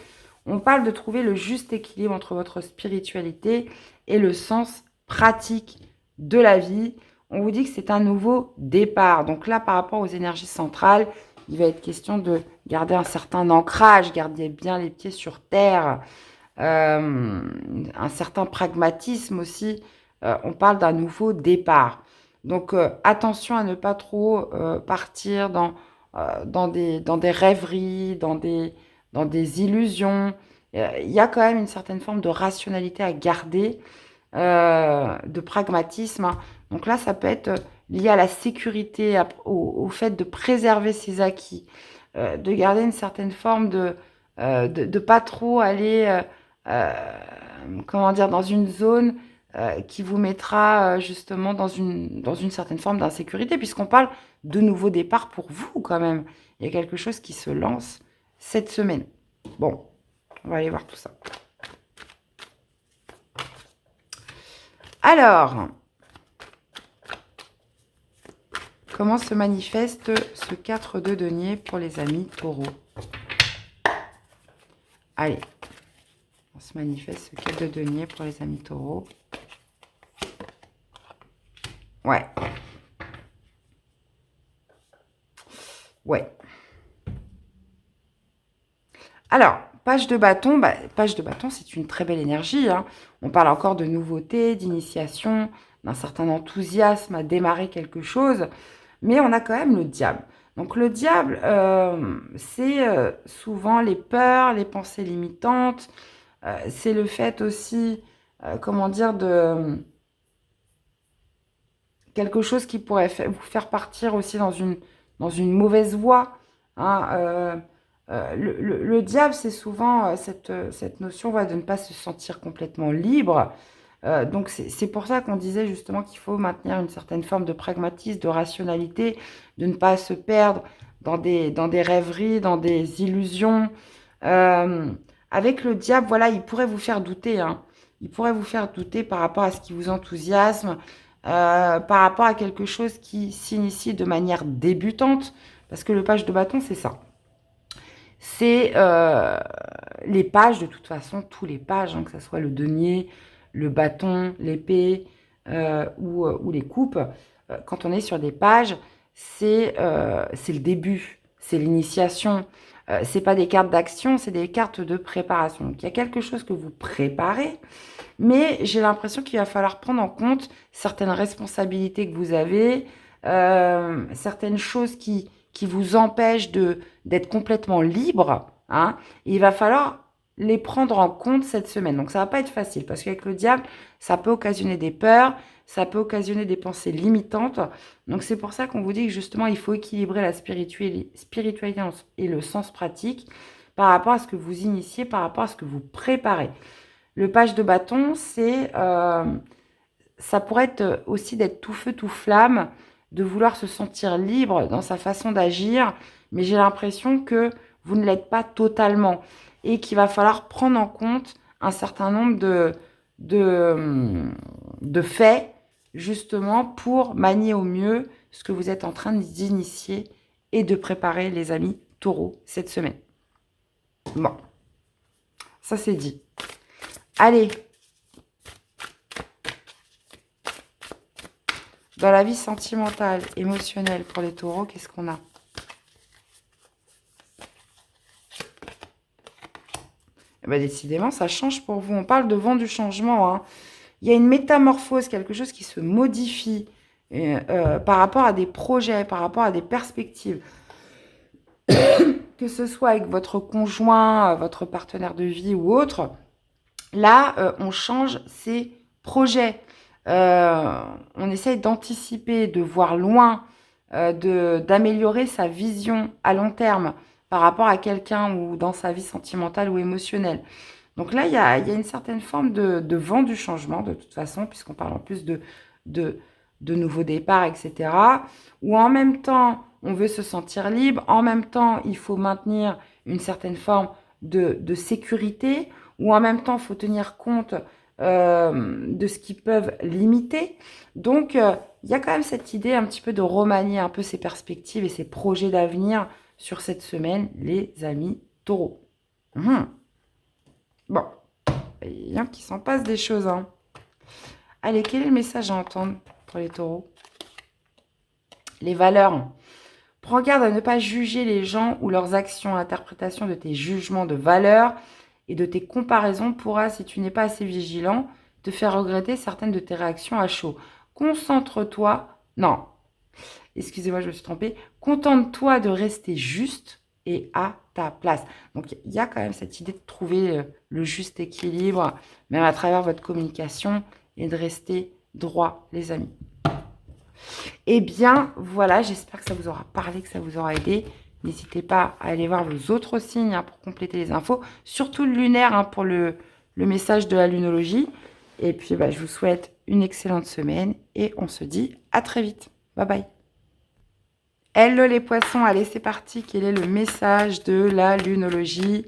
S1: On parle de trouver le juste équilibre entre votre spiritualité et le sens pratique de la vie. On vous dit que c'est un nouveau départ. Donc là, par rapport aux énergies centrales, il va être question de garder un certain ancrage, garder bien les pieds sur terre, un certain pragmatisme aussi. On parle d'un nouveau départ. Donc attention à ne pas trop partir dans des rêveries, dans des illusions. Il y a quand même une certaine forme de rationalité à garder, de pragmatisme, hein. Donc là, ça peut être lié à la sécurité, au fait de préserver ses acquis, de garder une certaine forme de pas trop aller, comment dire, dans une zone qui vous mettra justement dans une certaine forme d'insécurité, puisqu'on parle de nouveau départ pour vous quand même. Il y a quelque chose qui se lance cette semaine. Bon, on va aller voir tout ça. Alors, comment se manifeste ce 4 de denier pour les amis taureaux? Allez, on se manifeste ce 4 de denier pour les amis taureaux. Ouais. Alors, page de bâton, c'est une très belle énergie, hein. On parle encore de nouveautés, d'initiation, d'un certain enthousiasme à démarrer quelque chose. Mais on a quand même le diable. Donc le diable, c'est souvent les peurs, les pensées limitantes. C'est le fait aussi, comment dire, de quelque chose qui pourrait vous faire partir aussi dans une mauvaise voie, hein. Le diable, c'est souvent cette notion, voilà, de ne pas se sentir complètement libre, Donc, c'est pour ça qu'on disait justement qu'il faut maintenir une certaine forme de pragmatisme, de rationalité, de ne pas se perdre dans des rêveries, dans des illusions. Euh, Avec le diable, voilà, il pourrait vous faire douter, hein. Il pourrait vous faire douter par rapport à ce qui vous enthousiasme, par rapport à quelque chose qui s'initie de manière débutante, parce que le page de bâton, c'est ça. C'est les pages, de toute façon, tous les pages, hein, que ce soit le denier, le bâton, l'épée ou les coupes, quand on est sur des pages, c'est le début, c'est l'initiation. C'est pas des cartes d'action, c'est des cartes de préparation. Donc, il y a quelque chose que vous préparez, mais j'ai l'impression qu'il va falloir prendre en compte certaines responsabilités que vous avez, certaines choses qui vous empêchent d'être complètement libre, hein. Et il va falloir les prendre en compte cette semaine. Donc ça va pas être facile parce qu'avec le diable, ça peut occasionner des peurs, ça peut occasionner des pensées limitantes. Donc c'est pour ça qu'on vous dit que justement il faut équilibrer la spiritualité et le sens pratique par rapport à ce que vous initiez, par rapport à ce que vous préparez. Le page de bâton, ça pourrait être aussi d'être tout feu, tout flamme, de vouloir se sentir libre dans sa façon d'agir, mais j'ai l'impression que vous ne l'êtes pas totalement et qu'il va falloir prendre en compte un certain nombre de, de faits, justement, pour manier au mieux ce que vous êtes en train d'initier et de préparer, les amis taureaux, cette semaine. Bon, ça c'est dit. Allez, dans la vie sentimentale, émotionnelle pour les taureaux, qu'est-ce qu'on a? Eh ben, décidément, ça change pour vous. On parle de vent du changement, hein. Il y a une métamorphose, quelque chose qui se modifie par rapport à des projets, par rapport à des perspectives. Que ce soit avec votre conjoint, votre partenaire de vie ou autre, là, on change ses projets. On essaye d'anticiper, de voir loin, d'améliorer sa vision à long terme par rapport à quelqu'un ou dans sa vie sentimentale ou émotionnelle. Donc là, il y a une certaine forme de vent du changement, de toute façon, puisqu'on parle en plus de, de nouveaux départs, etc. Où en même temps, on veut se sentir libre, en même temps, il faut maintenir une certaine forme de sécurité, ou en même temps, il faut tenir compte de ce qui peuvent limiter. Donc, il y a quand même cette idée un petit peu de remanier un peu ses perspectives et ses projets d'avenir sur cette semaine, les amis taureaux. Bon, il y a qui s'en passe des choses, hein. Allez, quel est le message à entendre pour les taureaux? Les valeurs. Prends garde à ne pas juger les gens ou leurs actions. L'interprétation de tes jugements de valeur et de tes comparaisons pourra, si tu n'es pas assez vigilant, te faire regretter certaines de tes réactions à chaud. Concentre-toi. Non, excusez-moi, je me suis trompée. Contente-toi de rester juste et à ta place. Donc, il y a quand même cette idée de trouver le juste équilibre, même à travers votre communication, et de rester droit, les amis. Eh bien, voilà, j'espère que ça vous aura parlé, que ça vous aura aidé. N'hésitez pas à aller voir vos autres signes, hein, pour compléter les infos, surtout le lunaire, hein, pour le message de la lunologie. Et puis, bah, je vous souhaite une excellente semaine et on se dit à très vite. Bye bye. Hello les poissons, allez c'est parti. Quel est le message de la lunologie?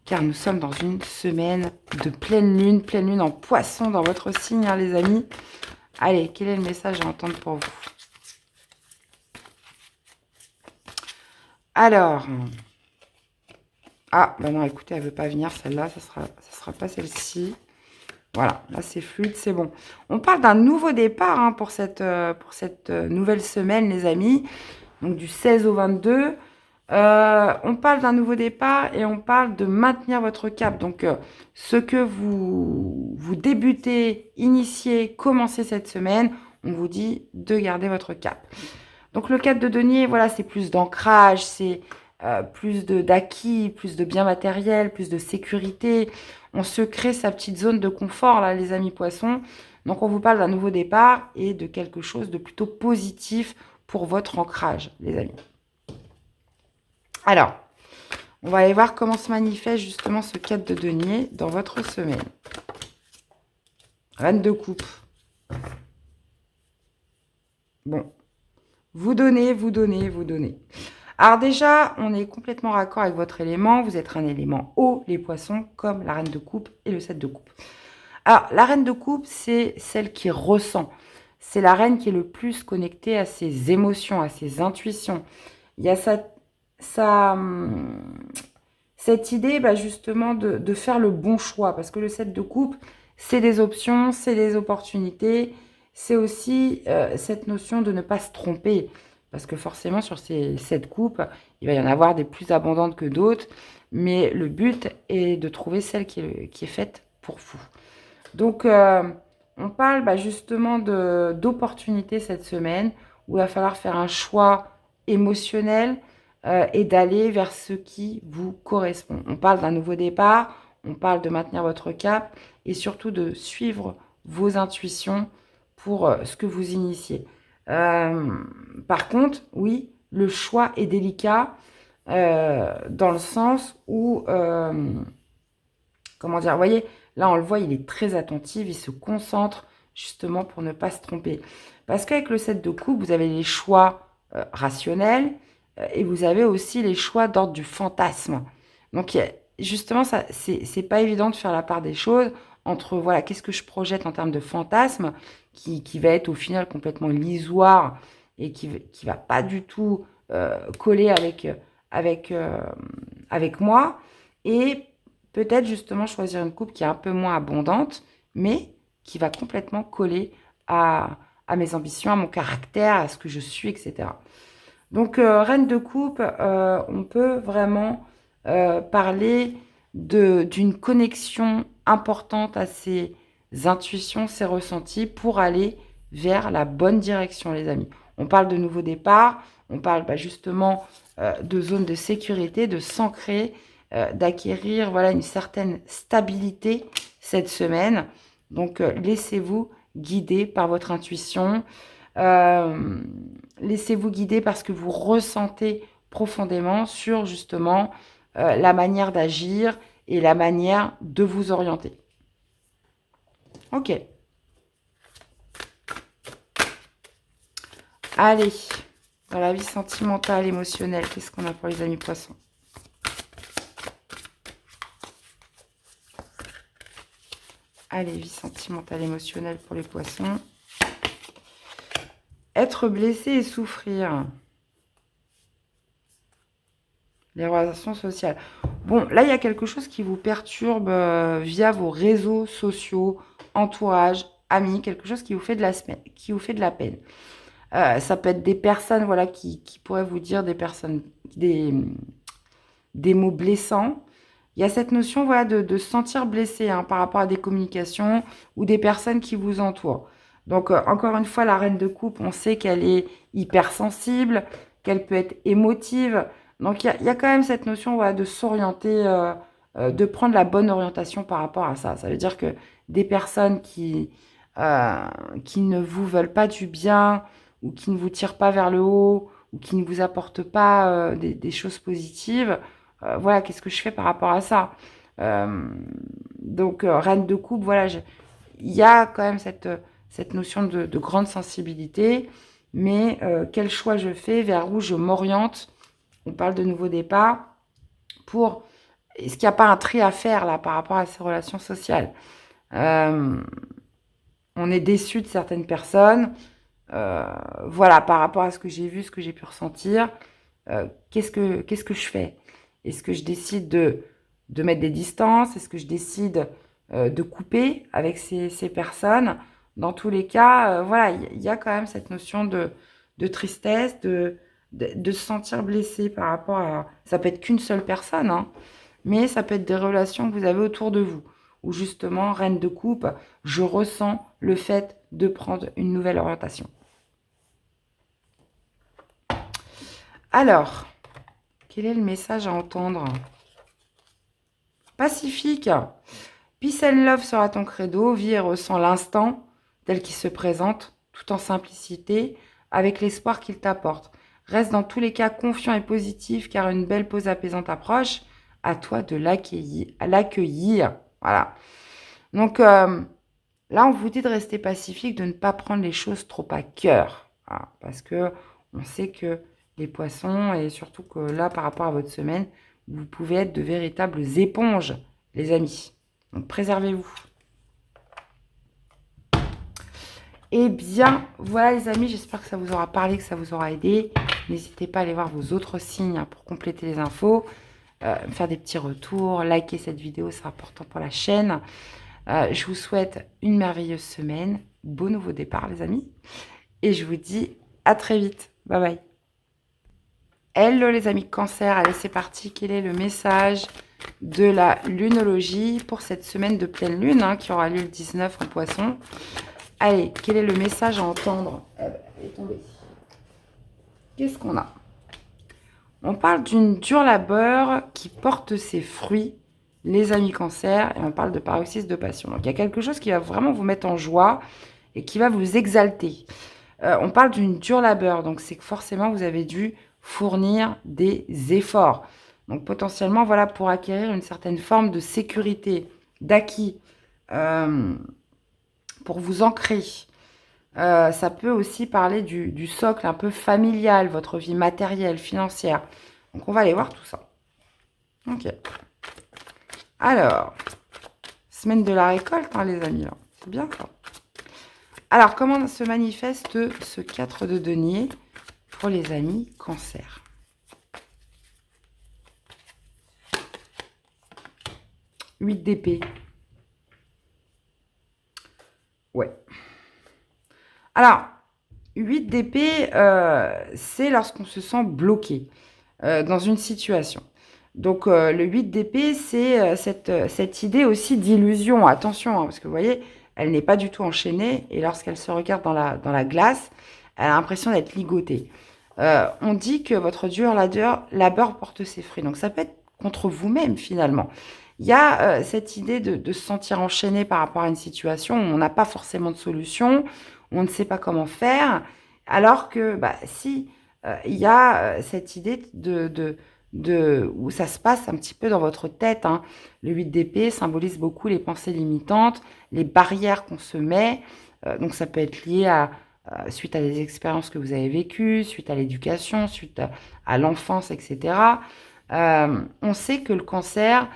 S1: Car nous sommes dans une semaine de pleine lune en poisson dans votre signe, hein, les amis. Allez, quel est le message à entendre pour vous? Alors, ah, bah non, écoutez, elle veut pas venir, celle-là, ça sera pas celle-ci. Voilà, là, c'est fluide, c'est bon. On parle d'un nouveau départ, hein, pour cette nouvelle semaine, les amis. Donc, du 16 au 22. On parle d'un nouveau départ et on parle de maintenir votre cap. Donc, ce que vous débutez, initiez, commencez cette semaine, on vous dit de garder votre cap. Donc, le 4 de denier, voilà, c'est plus d'ancrage, c'est plus d'acquis, plus de biens matériels, plus de sécurité. On se crée sa petite zone de confort, là, les amis poissons. Donc, on vous parle d'un nouveau départ et de quelque chose de plutôt positif pour votre ancrage, les amis. Alors, on va aller voir comment se manifeste justement ce 4 de denier dans votre semaine. Reine de coupe. Bon, vous donnez, vous donnez, vous donnez. Alors déjà, on est complètement raccord avec votre élément. Vous êtes un élément eau, les poissons, comme la reine de coupe et le 7 de coupe. Alors, la reine de coupe, c'est celle qui ressent. C'est la reine qui est le plus connectée à ses émotions, à ses intuitions. Il y a cette idée justement de faire le bon choix. Parce que le 7 de coupe, c'est des options, c'est des opportunités. C'est aussi cette notion de ne pas se tromper. Parce que forcément, sur ces 7 coupes, il va y en avoir des plus abondantes que d'autres. Mais le but est de trouver celle qui est faite pour vous. Donc, on parle justement d'opportunités cette semaine où il va falloir faire un choix émotionnel et d'aller vers ce qui vous correspond. On parle d'un nouveau départ, on parle de maintenir votre cap et surtout de suivre vos intuitions pour ce que vous initiez. Par contre, oui, le choix est délicat dans le sens où, comment dire, vous voyez, là on le voit, il est très attentif, il se concentre justement pour ne pas se tromper. Parce qu'avec le 7 de coupe, vous avez les choix rationnels et vous avez aussi les choix d'ordre du fantasme. Donc justement, ça, c'est pas évident de faire la part des choses entre, voilà, qu'est-ce que je projette en termes de fantasme qui va être au final complètement illusoire et qui va pas du tout coller avec moi, et peut-être justement choisir une coupe qui est un peu moins abondante, mais qui va complètement coller à mes ambitions, à mon caractère, à ce que je suis, etc. Donc, reine de coupe, on peut vraiment parler d'une connexion importante à ses intuitions, ses ressentis pour aller vers la bonne direction, les amis. On parle de nouveau départ, on parle justement de zone de sécurité, de s'ancrer, d'acquérir voilà, une certaine stabilité cette semaine. Donc, laissez-vous guider par votre intuition. Euh, Laissez-vous guider parce que vous ressentez profondément sur justement la manière d'agir et la manière de vous orienter. Ok. Allez, dans la vie sentimentale, émotionnelle, qu'est-ce qu'on a pour les amis poissons? Allez, vie sentimentale, émotionnelle pour les poissons. Être blessé et souffrir. Les relations sociales. Bon, là, il y a quelque chose qui vous perturbe via vos réseaux sociaux, entourage, amis, quelque chose qui vous fait de la semaine, qui vous fait de la peine. Ça peut être des personnes, voilà, qui pourraient vous dire des mots blessants. Il y a cette notion, voilà, de se sentir blessé par rapport à des communications ou des personnes qui vous entourent. Donc, encore une fois, la reine de coupe, on sait qu'elle est hypersensible, qu'elle peut être émotive. Donc, il y a quand même cette notion, voilà, de s'orienter, de prendre la bonne orientation par rapport à ça. Ça veut dire que des personnes qui ne vous veulent pas du bien ou qui ne vous tirent pas vers le haut ou qui ne vous apportent pas des choses positives, voilà, qu'est-ce que je fais par rapport à ça? Euh, donc, reine de coupe, voilà, il y a quand même cette notion de grande sensibilité, mais quel choix je fais, vers où je m'oriente? On parle de nouveau départ. Est-ce qu'il n'y a pas un tri à faire là par rapport à ces relations sociales? Euh, on est déçu de certaines personnes. Voilà, par rapport à ce que j'ai vu, ce que j'ai pu ressentir, qu'est-ce que je fais? Est-ce que je décide de mettre des distances? Est-ce que je décide de couper avec ces personnes? Dans tous les cas, voilà, il y a quand même cette notion de tristesse, de se sentir blessé par rapport à... Ça peut être qu'une seule personne, hein, mais ça peut être des relations que vous avez autour de vous, où justement, reine de coupe, je ressens le fait de prendre une nouvelle orientation. Alors, quel est le message à entendre? Pacifique. Peace and love sera ton credo. Vis et ressens l'instant tel qu'il se présente, tout en simplicité, avec l'espoir qu'il t'apporte. Reste dans tous les cas confiant et positif, car une belle pause apaisante approche. À toi de l'accueillir. Voilà. Donc, Là, on vous dit de rester pacifique, de ne pas prendre les choses trop à cœur. Voilà, parce que on sait que les poissons, et surtout que là, par rapport à votre semaine, vous pouvez être de véritables éponges, les amis. Donc, préservez-vous. Eh bien, voilà les amis, j'espère que ça vous aura parlé, que ça vous aura aidé. N'hésitez pas à aller voir vos autres signes hein, pour compléter les infos, me faire des petits retours, liker cette vidéo, c'est important pour la chaîne. Je vous souhaite une merveilleuse semaine, beau nouveau départ les amis, et je vous dis à très vite. Bye bye. Hello les amis Cancer, allez c'est parti, quel est le message de la lunologie pour cette semaine de pleine lune hein, qui aura lieu le 19 en Poisson. Allez, quel est le message à entendre? Qu'est-ce qu'on a? On parle d'une dure labeur qui porte ses fruits, les amis Cancer, et on parle de paroxysme de passion. Donc il y a quelque chose qui va vraiment vous mettre en joie et qui va vous exalter. On parle d'une dure labeur, donc c'est que forcément vous avez dû fournir des efforts. Donc potentiellement, voilà, pour acquérir une certaine forme de sécurité, d'acquis, pour vous ancrer. Ça peut aussi parler du socle un peu familial, votre vie matérielle, financière. Donc, on va aller voir tout ça. Ok. Alors, semaine de la récolte, hein, les amis. C'est bien ça. Alors, comment se manifeste ce 4 de denier pour les amis Cancer? Huit d'épée. Ouais. Alors, 8 d'épée, c'est lorsqu'on se sent bloqué dans une situation. Donc, le 8 d'épée, c'est cette idée aussi d'illusion. Attention, hein, parce que vous voyez, elle n'est pas du tout enchaînée. Et lorsqu'elle se regarde dans la glace, elle a l'impression d'être ligotée. On dit que votre dur labeur porte ses fruits. Donc, ça peut être contre vous-même, finalement. Il y a cette idée de se sentir enchaîné par rapport à une situation où on n'a pas forcément de solution, où on ne sait pas comment faire, alors que si il y a cette idée où ça se passe un petit peu dans votre tête. Hein. Le 8 d'épée symbolise beaucoup les pensées limitantes, les barrières qu'on se met. Donc ça peut être lié suite à des expériences que vous avez vécues, suite à l'éducation, suite à l'enfance, etc. On sait que le cancer,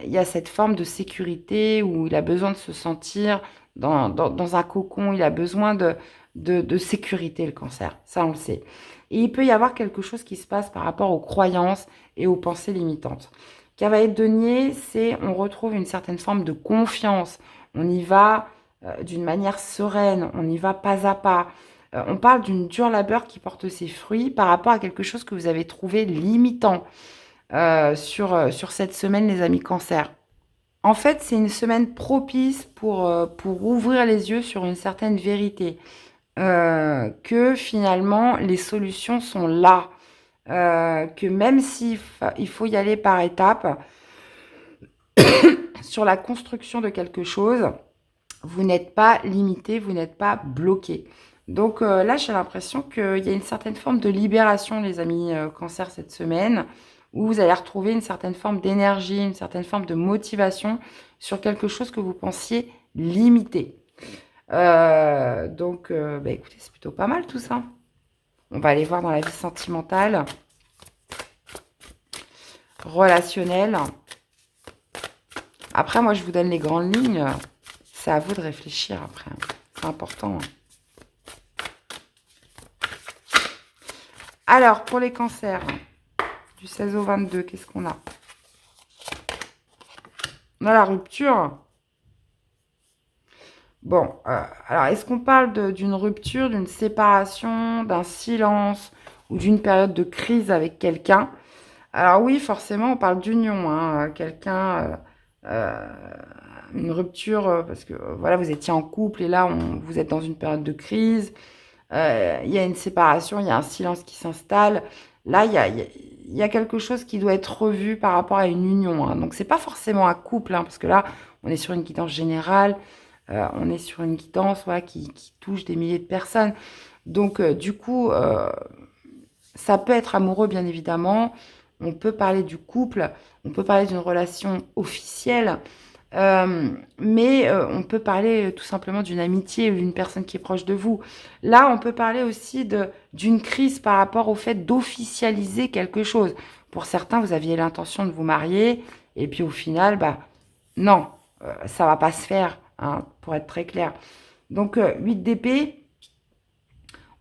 S1: il y a cette forme de sécurité où il a besoin de se sentir dans un cocon, il a besoin de sécurité, le cancer. Ça, on le sait. Et il peut y avoir quelque chose qui se passe par rapport aux croyances et aux pensées limitantes. Cavalier de denier, c'est on retrouve une certaine forme de confiance. On y va d'une manière sereine, on y va pas à pas. On parle d'une dure labeur qui porte ses fruits par rapport à quelque chose que vous avez trouvé limitant sur cette semaine, les amis Cancer. En fait, c'est une semaine propice pour ouvrir les yeux sur une certaine vérité. Que finalement, les solutions sont là. Que même s'il il faut y aller par étapes, sur la construction de quelque chose, vous n'êtes pas limité, vous n'êtes pas bloqué. Donc là, j'ai l'impression qu'il y a une certaine forme de libération, les amis Cancer, cette semaine, où vous allez retrouver une certaine forme d'énergie, une certaine forme de motivation sur quelque chose que vous pensiez limité. Donc, écoutez, c'est plutôt pas mal tout ça. On va aller voir dans la vie sentimentale, relationnelle. Après, moi, je vous donne les grandes lignes. C'est à vous de réfléchir après. C'est important. Alors, pour les cancers, du 16 au 22, qu'est-ce qu'on a? On a la rupture. Bon, alors, est-ce qu'on parle d'une rupture, d'une séparation, d'un silence ou d'une période de crise avec quelqu'un? Alors oui, forcément, on parle d'union. Hein, quelqu'un, une rupture, parce que voilà, vous étiez en couple et là, vous êtes dans une période de crise. Il y a une séparation, il y a un silence qui s'installe. Là, il y a quelque chose qui doit être revu par rapport à une union. Hein. Donc, c'est pas forcément un couple, hein, parce que là, on est sur une guidance générale. On est sur une guidance voilà, qui touche des milliers de personnes. Donc, du coup, ça peut être amoureux, bien évidemment. On peut parler du couple. On peut parler d'une relation officielle. Mais on peut parler tout simplement d'une amitié ou d'une personne qui est proche de vous. Là, on peut parler aussi d'une crise par rapport au fait d'officialiser quelque chose. Pour certains, vous aviez l'intention de vous marier, et puis au final, bah non, ça va pas se faire, hein, pour être très clair. Donc, 8 d'épée,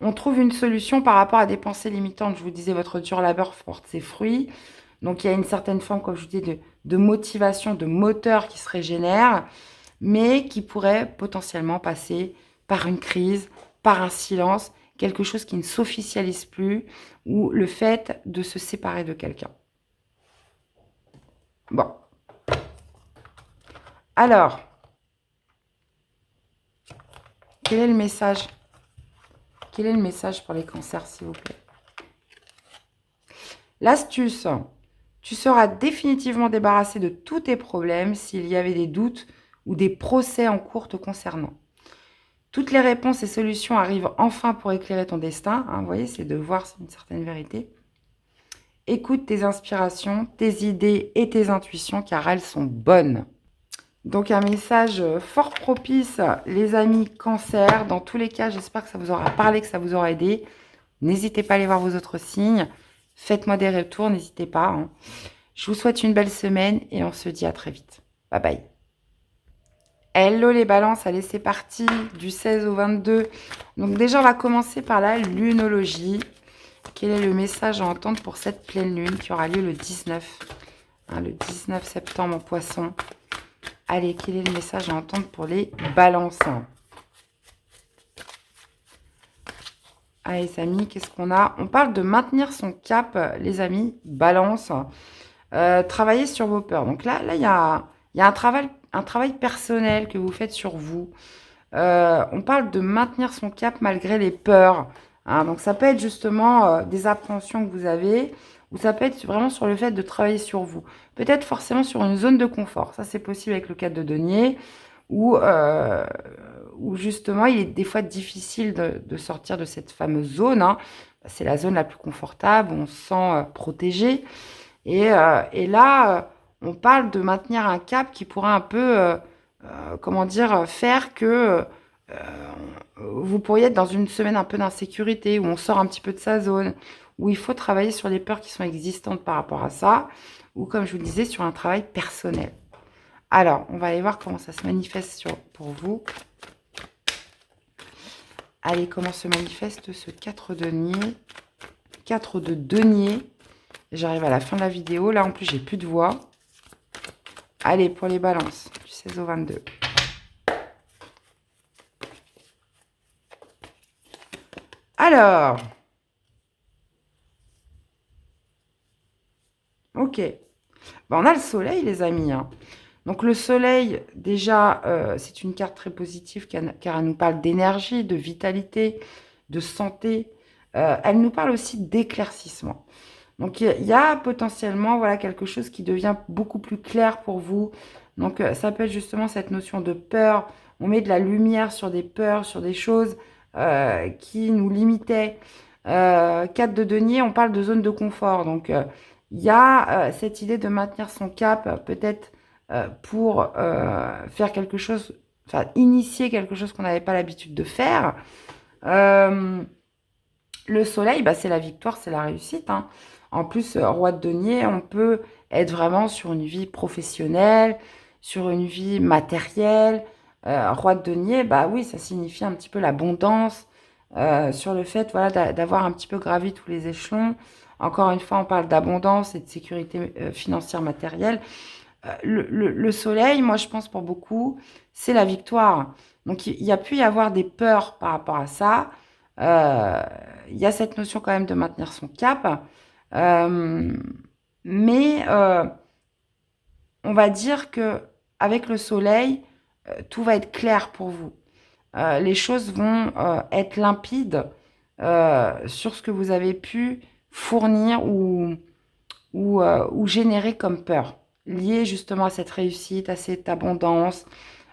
S1: on trouve une solution par rapport à des pensées limitantes. Je vous disais, votre dur labeur porte ses fruits. Donc, il y a une certaine forme, comme je vous disais, de motivation, de moteur qui se régénère, mais qui pourrait potentiellement passer par une crise, par un silence, quelque chose qui ne s'officialise plus, ou le fait de se séparer de quelqu'un. Bon. Alors, quel est le message? Quel est le message pour les cancers, s'il vous plaît? L'astuce. Tu seras définitivement débarrassé de tous tes problèmes s'il y avait des doutes ou des procès en cours te concernant. Toutes les réponses et solutions arrivent enfin pour éclairer ton destin. Hein, vous voyez, c'est de voir une certaine vérité. Écoute tes inspirations, tes idées et tes intuitions car elles sont bonnes. Donc un message fort propice, les amis cancer. Dans tous les cas, j'espère que ça vous aura parlé, que ça vous aura aidé. N'hésitez pas à aller voir vos autres signes. Faites-moi des retours, n'hésitez pas. Hein. Je vous souhaite une belle semaine et on se dit à très vite. Bye bye. Hello les balances, allez c'est parti, du 16 au 22. Donc déjà on va commencer par la lunologie. Quel est le message à entendre pour cette pleine lune qui aura lieu le 19, hein, le 19 septembre en poisson. Allez, quel est le message à entendre pour les balances? Allez les amis, qu'est-ce qu'on a? On parle de maintenir son cap, les amis, balance. Travailler sur vos peurs. Donc là il y a un travail personnel que vous faites sur vous. On parle de maintenir son cap malgré les peurs. Hein. Donc ça peut être justement des appréhensions que vous avez, ou ça peut être vraiment sur le fait de travailler sur vous. Peut-être forcément sur une zone de confort. Ça c'est possible avec le 4 de denier, où justement il est des fois difficile de sortir de cette fameuse zone. Hein. C'est la zone la plus confortable, où on se sent protégé. Et là, on parle de maintenir un cap qui pourra un peu, comment dire, faire que vous pourriez être dans une semaine un peu d'insécurité, où on sort un petit peu de sa zone, où il faut travailler sur les peurs qui sont existantes par rapport à ça, ou comme je vous le disais, sur un travail personnel. Alors, on va aller voir comment ça se manifeste pour vous. Allez, comment se manifeste ce 4 de denier? 4 de denier. J'arrive à la fin de la vidéo. Là, en plus, j'ai plus de voix. Allez, pour les balances, du 16 au 22. Alors. Ok. Ben, on a le soleil, les amis. Hein. Donc, le soleil, déjà, c'est une carte très positive car elle nous parle d'énergie, de vitalité, de santé. Elle nous parle aussi d'éclaircissement. Donc, il y a potentiellement voilà, quelque chose qui devient beaucoup plus clair pour vous. Donc, ça peut être justement cette notion de peur. On met de la lumière sur des peurs, sur des choses qui nous limitaient. 4 de denier, on parle de zone de confort. Donc, il y a cette idée de maintenir son cap, peut-être pour faire quelque chose, enfin, initier quelque chose qu'on n'avait pas l'habitude de faire. Le soleil, bah, c'est la victoire, c'est la réussite. Hein. En plus, roi de denier, on peut être vraiment sur une vie professionnelle, sur une vie matérielle. Roi de denier, bah oui, ça signifie un petit peu l'abondance, sur le fait voilà, d'avoir un petit peu gravi tous les échelons. Encore une fois, on parle d'abondance et de sécurité financière matérielle. Le soleil, moi je pense pour beaucoup, c'est la victoire. Donc il y a pu y avoir des peurs par rapport à ça. Il y a cette notion quand même de maintenir son cap. Mais on va dire que avec le soleil, tout va être clair pour vous. Les choses vont être limpides sur ce que vous avez pu fournir ou générer comme peur, lié justement à cette réussite, à cette abondance,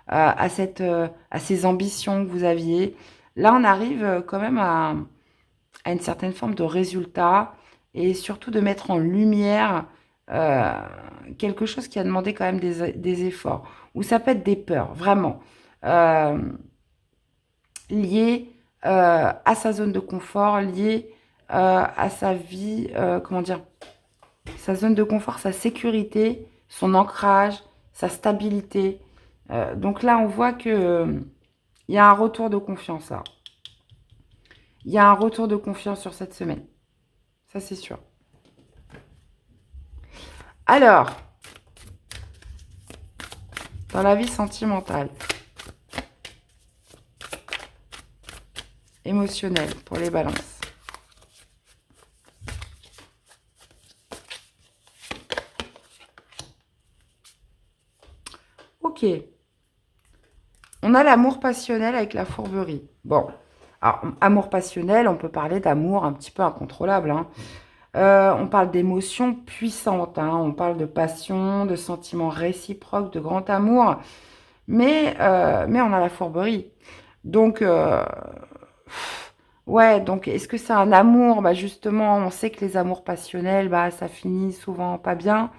S1: à ces ambitions que vous aviez. Là, on arrive quand même à une certaine forme de résultat et surtout de mettre en lumière euh, quelque chose qui a demandé quand même des efforts, ou ça peut être des peurs, vraiment, euh, liées à sa zone de confort, liées à sa vie, comment dire, sa zone de confort, sa sécurité, son ancrage, sa stabilité. Donc là, on voit que il y a un retour de confiance là. Il y a un retour de confiance sur cette semaine. Ça, c'est sûr. Alors, dans la vie sentimentale, émotionnelle pour les balances. Ok. On a l'amour passionnel avec la fourberie. Bon. Alors, amour passionnel, on peut parler d'amour un petit peu incontrôlable, hein. On parle d'émotions puissantes, hein. On parle de passion, de sentiments réciproques, de grand amour. Mais on a la fourberie. Donc, ouais, donc est-ce que c'est un amour? Bah justement, on sait que les amours passionnels, bah ça finit souvent pas bien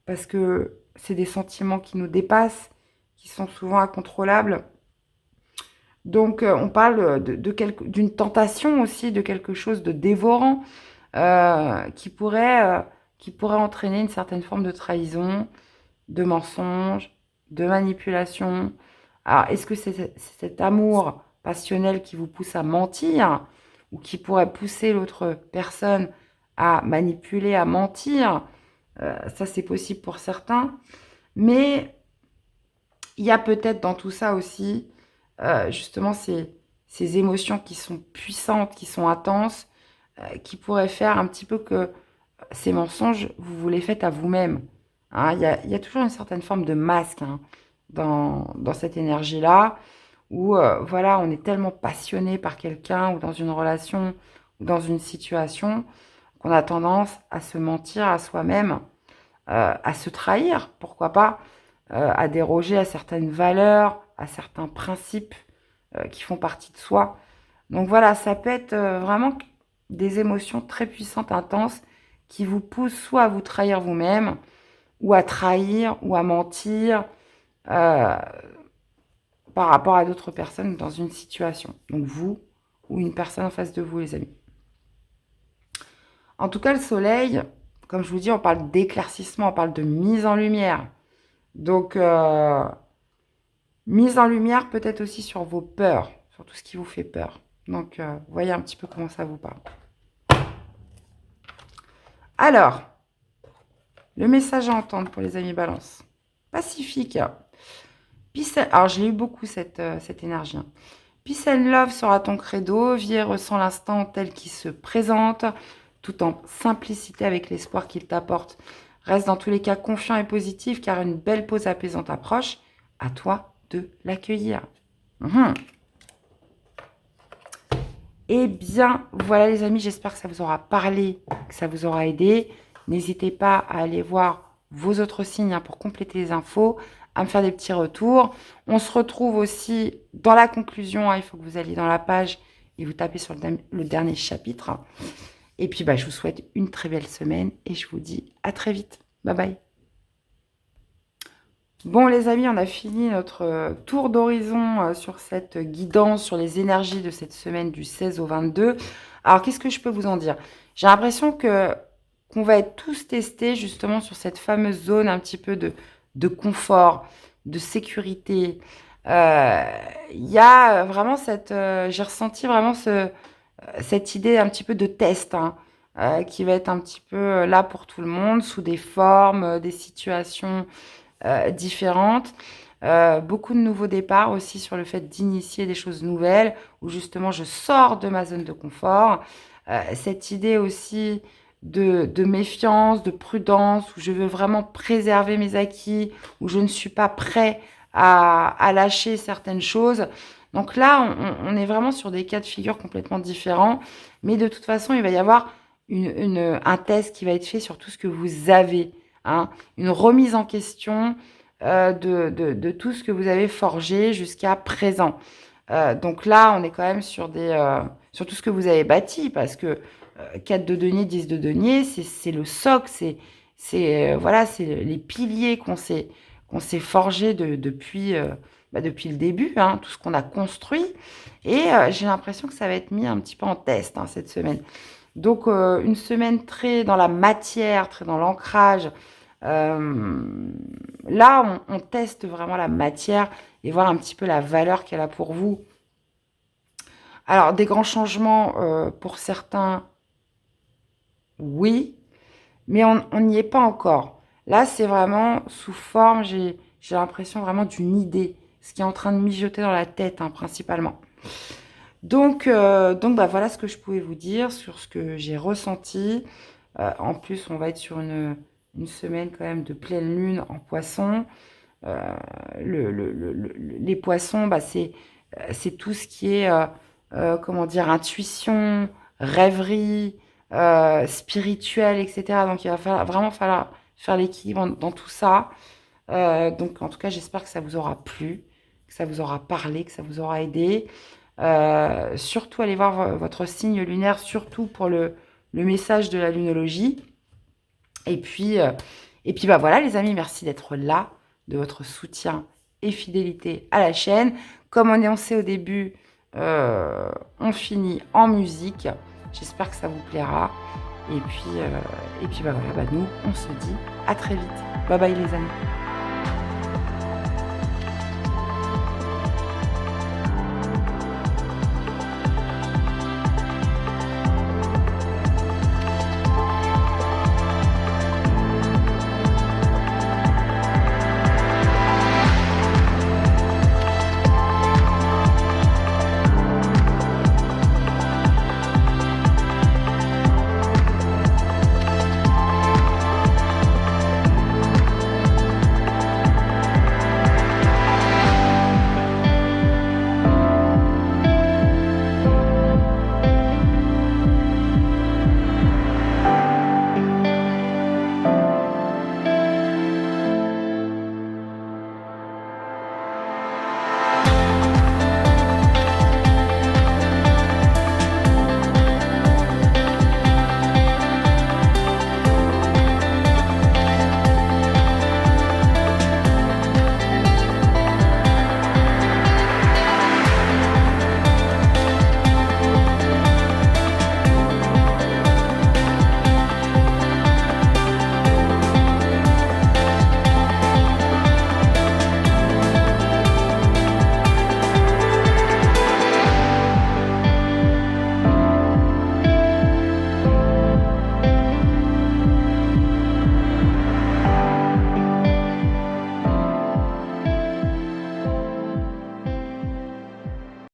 S1: parce que c'est des sentiments qui nous dépassent, qui sont souvent incontrôlables. Donc, on parle d'une tentation aussi, de quelque chose de dévorant qui pourrait entraîner une certaine forme de trahison, de mensonge, de manipulation. Alors, est-ce que c'est cet amour passionnel qui vous pousse à mentir ou qui pourrait pousser l'autre personne à manipuler, à mentir? Ça, c'est possible pour certains. Mais il y a peut-être dans tout ça aussi, justement, ces émotions qui sont puissantes, qui sont intenses, qui pourraient faire un petit peu que ces mensonges, vous les faites à vous-même. Hein. Il y a toujours une certaine forme de masque, hein, dans cette énergie-là, où voilà, on est tellement passionné par quelqu'un ou dans une relation ou dans une situation qu'on a tendance à se mentir à soi-même, à se trahir, pourquoi pas, à déroger à certaines valeurs, à certains principes qui font partie de soi. Donc voilà, ça peut être vraiment des émotions très puissantes, intenses, qui vous poussent soit à vous trahir vous-même, ou à trahir, ou à mentir euh, par rapport à d'autres personnes dans une situation. Donc vous, ou une personne en face de vous, les amis. En tout cas, le soleil, comme je vous dis, on parle d'éclaircissement, on parle de mise en lumière. Donc, mise en lumière peut-être aussi sur vos peurs, sur tout ce qui vous fait peur. Donc, voyez un petit peu comment ça vous parle. Alors, le message à entendre pour les amis balance. Pacifique. Alors, je l'ai eu beaucoup, cette énergie. Hein. Peace and love sera ton credo. Vis et ressens l'instant tel qu'il se présente, tout en simplicité avec l'espoir qu'il t'apporte. Reste dans tous les cas confiant et positif, car une belle pause apaisante approche. À toi de l'accueillir. Eh bien, voilà les amis, j'espère que ça vous aura parlé, que ça vous aura aidé. N'hésitez pas à aller voir vos autres signes, hein, pour compléter les infos, à me faire des petits retours. On se retrouve aussi dans la conclusion, hein, il faut que vous alliez dans la page et vous tapez sur le dernier chapitre. Et puis, je vous souhaite une très belle semaine et je vous dis à très vite. Bye bye. Bon les amis, on a fini notre tour d'horizon sur cette guidance, sur les énergies de cette semaine du 16 au 22. Alors qu'est-ce que je peux vous en dire? J'ai l'impression qu'on va être tous testés justement sur cette fameuse zone un petit peu de confort, de sécurité. Il y a vraiment j'ai ressenti vraiment cette idée un petit peu de test, hein, qui va être un petit peu là pour tout le monde, sous des formes, des situations différentes. Beaucoup de nouveaux départs aussi sur le fait d'initier des choses nouvelles, où justement je sors de ma zone de confort. Cette idée aussi de méfiance, de prudence, où je veux vraiment préserver mes acquis, où je ne suis pas prêt à lâcher certaines choses. Donc là, on est vraiment sur des cas de figure complètement différents, mais de toute façon, il va y avoir un test qui va être fait sur tout ce que vous avez, hein, une remise en question de tout ce que vous avez forgé jusqu'à présent. Donc là, on est quand même sur tout ce que vous avez bâti, parce que 4 de denier, 10 de denier, c'est le socle, voilà, c'est les piliers qu'on s'est forgés depuis le début, hein, tout ce qu'on a construit. Et j'ai l'impression que ça va être mis un petit peu en test, hein, cette semaine. Donc, une semaine très dans la matière, très dans l'ancrage. Là, on teste vraiment la matière et voir un petit peu la valeur qu'elle a pour vous. Alors, des grands changements pour certains, oui, mais on n'y est pas encore. Là, c'est vraiment sous forme, j'ai l'impression vraiment d'une idée, ce qui est en train de mijoter dans la tête, hein, principalement. Donc bah, voilà ce que je pouvais vous dire sur ce que j'ai ressenti. En plus, on va être sur une semaine quand même de pleine lune en poisson. Euh, les poissons, bah, c'est tout ce qui est, comment dire, intuition, rêverie, spirituel, etc. Donc il va vraiment falloir faire l'équilibre dans tout ça. Donc en tout cas, j'espère que ça vous aura plu, que ça vous aura parlé, que ça vous aura aidé. Surtout, allez voir votre signe lunaire, surtout pour le message de la lunologie. Et puis, euh, et puis bah voilà, les amis, merci d'être là, de votre soutien et fidélité à la chaîne. Comme on sait au début, on finit en musique. J'espère que ça vous plaira. Et puis bah voilà, bah nous, on se dit à très vite. Bye bye les amis.